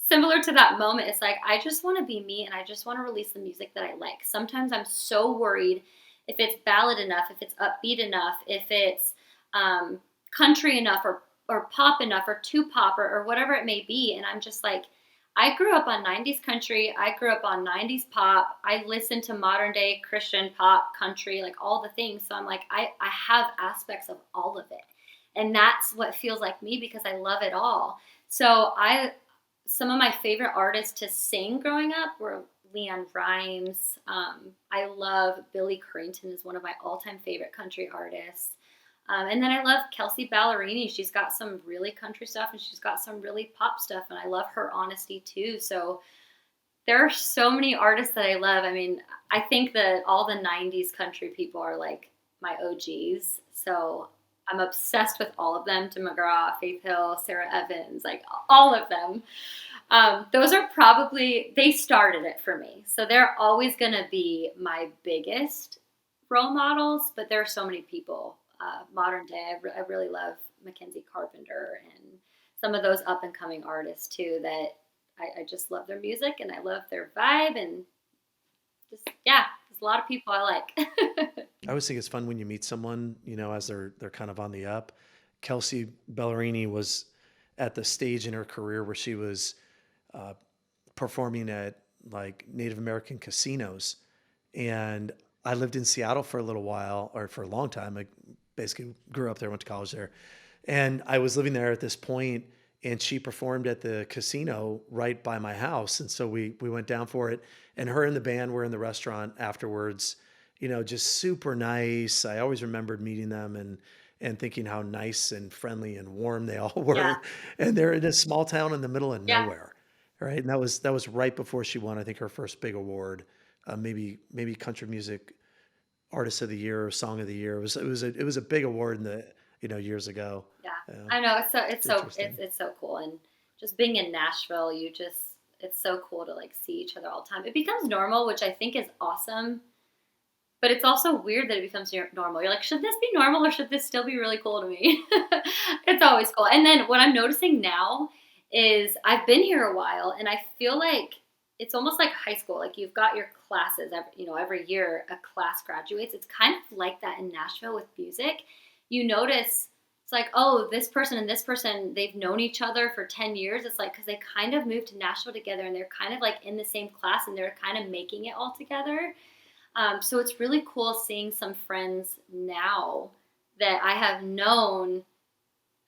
similar to that moment. It's like I just want to be me and I just want to release the music that I like. Sometimes I'm so worried if it's ballad enough, if it's upbeat enough, if it's country enough or pop enough or too pop or whatever it may be. And I'm just like, I grew up on 90s country. I grew up on 90s pop. I listened to modern day Christian pop, country, like all the things. So I'm like, I have aspects of all of it. And that's what feels like me because I love it all. So some of my favorite artists to sing growing up were Leanne Rimes. I love Billy Currington is one of my all-time favorite country artists. And then I love Kelsey Ballerini. She's got some really country stuff and she's got some really pop stuff. And I love her honesty too. So there are so many artists that I love. I mean, I think that all the 90s country people are like my OGs. So I'm obsessed with all of them. Tim McGraw, Faith Hill, Sarah Evans, like all of them. Those are probably, they started it for me. So they're always going to be my biggest role models, but there are so many people. Modern day, I really love Mackenzie Carpenter and some of those up and coming artists too that I just love their music and I love their vibe and just, yeah, there's a lot of people I like. I always think it's fun when you meet someone, as they're kind of on the up. Kelsey Ballerini was at the stage in her career where she was performing at like Native American casinos. And I lived in Seattle for a little while, or for a long time. I basically grew up there, went to college there. And I was living there at this point, and she performed at the casino right by my house. And so we went down for it. And her and the band were in the restaurant afterwards, just super nice. I always remembered meeting them and thinking how nice and friendly and warm they all were. Yeah. And they're in a small town in the middle of Yeah. nowhere. Right. And that was right before she won, I think, her first big award, maybe country music artist of the year or song of the year. It was a big award in the, years ago. Yeah. Yeah. I know. Interesting. It's so cool. And just being in Nashville, it's so cool to like see each other all the time. It becomes normal, which I think is awesome. But it's also weird that it becomes normal. You're like, should this be normal or should this still be really cool to me? It's always cool. And then what I'm noticing now is I've been here a while and I feel like it's almost like high school. Like you've got your classes, every year a class graduates. It's kind of like that in Nashville with music. You notice it's like, oh, this person and this person, they've known each other for 10 years. It's like, because they kind of moved to Nashville together and they're kind of like in the same class and they're kind of making it all together. So it's really cool seeing some friends now that I have known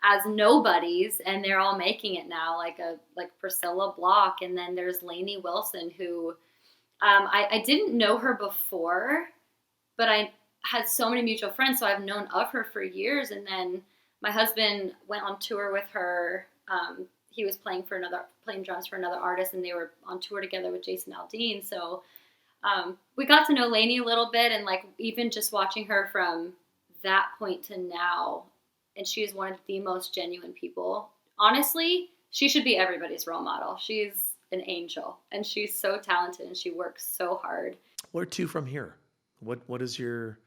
as nobodies, and they're all making it now, like Priscilla Block, and then there's Lainey Wilson, who I didn't know her before, but I had so many mutual friends, so I've known of her for years. And then my husband went on tour with her. He was playing drums for another artist, and they were on tour together with Jason Aldean. So we got to know Lainey a little bit, and like even just watching her from that point to now, and she is one of the most genuine people. Honestly, she should be everybody's role model. She's an angel, and she's so talented, and she works so hard. Where to from here? What are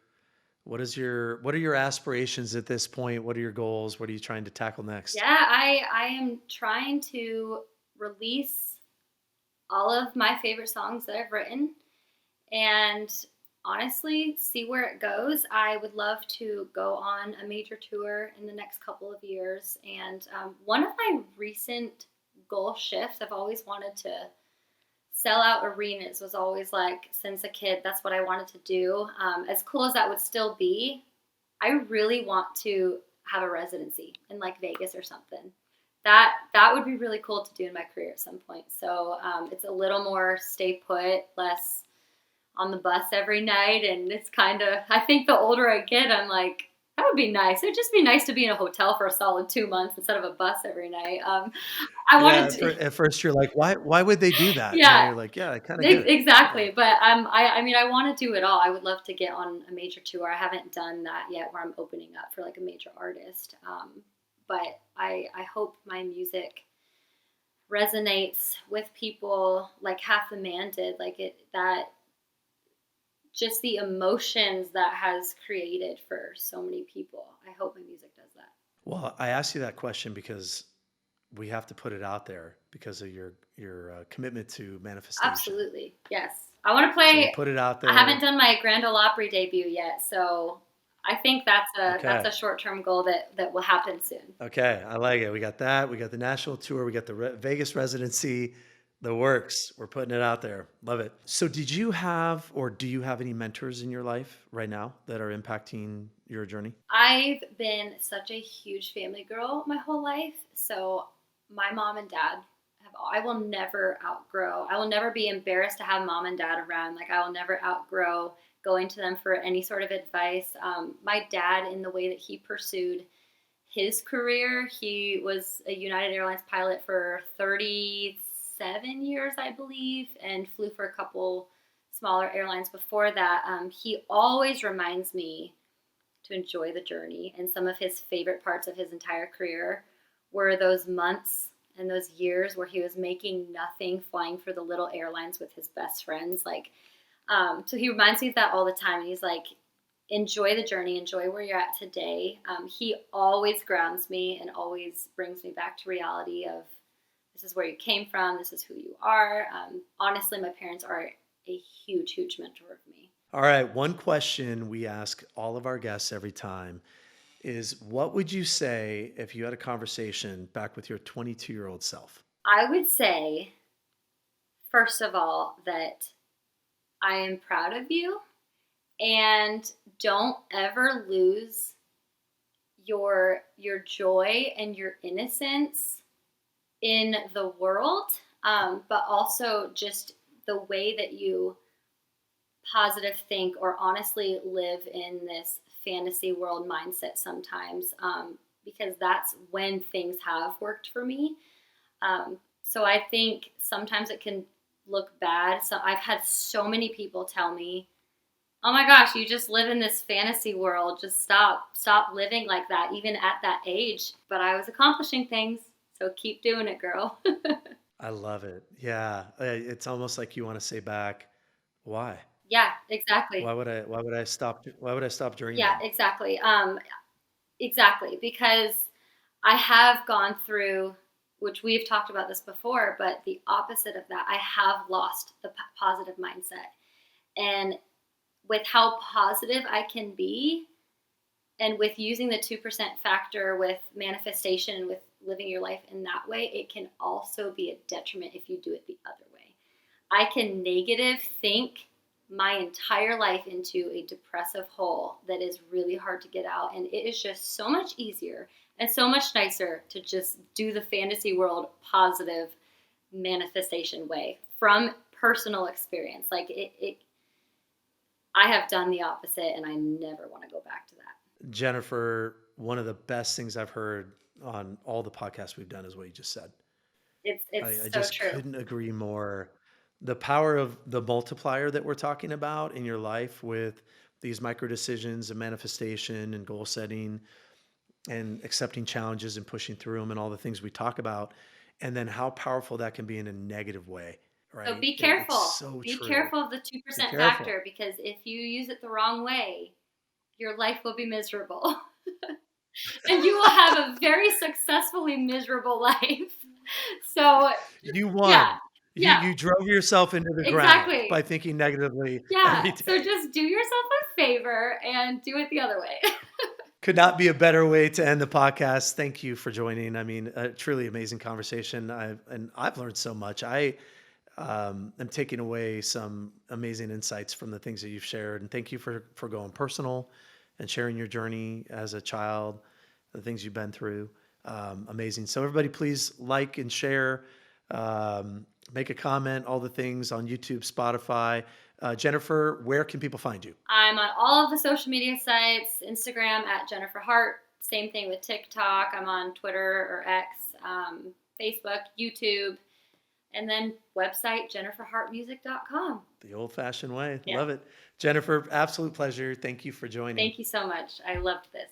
your aspirations at this point? What are your goals? What are you trying to tackle next? Yeah, I am trying to release all of my favorite songs that I've written, and honestly, see where it goes. I would love to go on a major tour in the next couple of years. And one of my recent goal shifts, I've always wanted to sell out arenas, was always like, since a kid, that's what I wanted to do. As cool as that would still be, I really want to have a residency in like Vegas or something. That would be really cool to do in my career at some point. So it's a little more stay put, less on the bus every night. And it's kind of, I think the older I get, I'm like, that would be nice. It would just be nice to be in a hotel for a solid 2 months instead of a bus every night. I Yeah, wanted to, at first you're like, why would they do that? Now yeah, you're like, yeah, I kind of get it. exactly. Yeah. But I mean, I want to do it all. I would love to get on a major tour. I haven't done that yet where I'm opening up for like a major artist. But I hope my music resonates with people like Half the Man did. Like that just the emotions that has created for so many people. I hope my music does that. Well, I asked you that question because we have to put it out there because of your commitment to manifestation. Absolutely. Yes. I want to So we play. put it out I haven't there. done my Grand Ole Opry debut yet, so I think that's Okay. a short-term goal that will happen soon. Okay. I like it. We got that. We got the national tour. We got the Vegas residency. The works. We're putting it out there. Love it. So did you have or do you have any mentors in your life right now that are impacting your journey? I've been such a huge family girl my whole life, so my mom and dad I will never outgrow. I will never be embarrassed to have mom and dad around. Like, I will never outgrow going to them for any sort of advice. My dad, in the way that he pursued his career, he was a United Airlines pilot for 37 years, I believe, and flew for a couple smaller airlines before that. He always reminds me to enjoy the journey. And some of his favorite parts of his entire career were those months and those years where he was making nothing, flying for the little airlines with his best friends. So he reminds me of that all the time. And he's like, enjoy the journey, enjoy where you're at today. He always grounds me and always brings me back to reality of this is where you came from, this is who you are. Honestly, my parents are a huge, huge mentor of me. All right. One question we ask all of our guests every time is what would you say if you had a conversation back with your 22-year-old self? I would say, first of all, that I am proud of you and don't ever lose your joy and your innocence in the world, but also just the way that you positive think or honestly live in this fantasy world mindset sometimes, because that's when things have worked for me. So I think sometimes it can look bad. So I've had so many people tell me, oh my gosh, you just live in this fantasy world. Just stop living like that, even at that age. But I was accomplishing things. So keep doing it, girl. I love it. Yeah. It's almost like you want to say back, why? Yeah, exactly. Why would I stop Yeah, dreaming? exactly. Exactly. Because I have gone through, which we've talked about this before, but the opposite of that, I have lost the positive mindset. And with how positive I can be, and with using the 2% factor with manifestation and with living your life in that way, it can also be a detriment if you do it the other way. I can negative think my entire life into a depressive hole that is really hard to get out. And it is just so much easier and so much nicer to just do the fantasy world positive manifestation way from personal experience. I have done the opposite and I never want to go back to that. Jennifer, one of the best things I've heard on all the podcasts we've done is what you just said. I It's so just true. couldn't agree more. The power of the multiplier that we're talking about in your life with these micro decisions and manifestation and goal setting and accepting challenges and pushing through them and all the things we talk about, and then how powerful that can be in a negative way, So right? be It's careful. so Be true. careful of the Be 2% careful. factor because if you use it the wrong way, your life will be miserable. And you will have a very successfully miserable life. So, You yeah. won. Yeah, You drove yourself into the ground by exactly. thinking negatively Yeah. every So day. just do yourself a favor and do it the other way. Could not be a better way to end the podcast. Thank you for joining. I mean, a truly amazing conversation. I've learned so much. I am taking away some amazing insights from the things that you've shared. And thank you for going personal and sharing your journey as a child, the things you've been through. Amazing. So everybody, please like and share, make a comment, all the things on YouTube, Spotify. Jennifer, where can people find you? I'm on all of the social media sites, Instagram at Jennifer Hart. Same thing with TikTok. I'm on Twitter or X, Facebook, YouTube, and then website jenniferhartmusic.com. The old fashioned way. Yeah. Love it. Jennifer, absolute pleasure. Thank you for joining. Thank you so much. I loved this.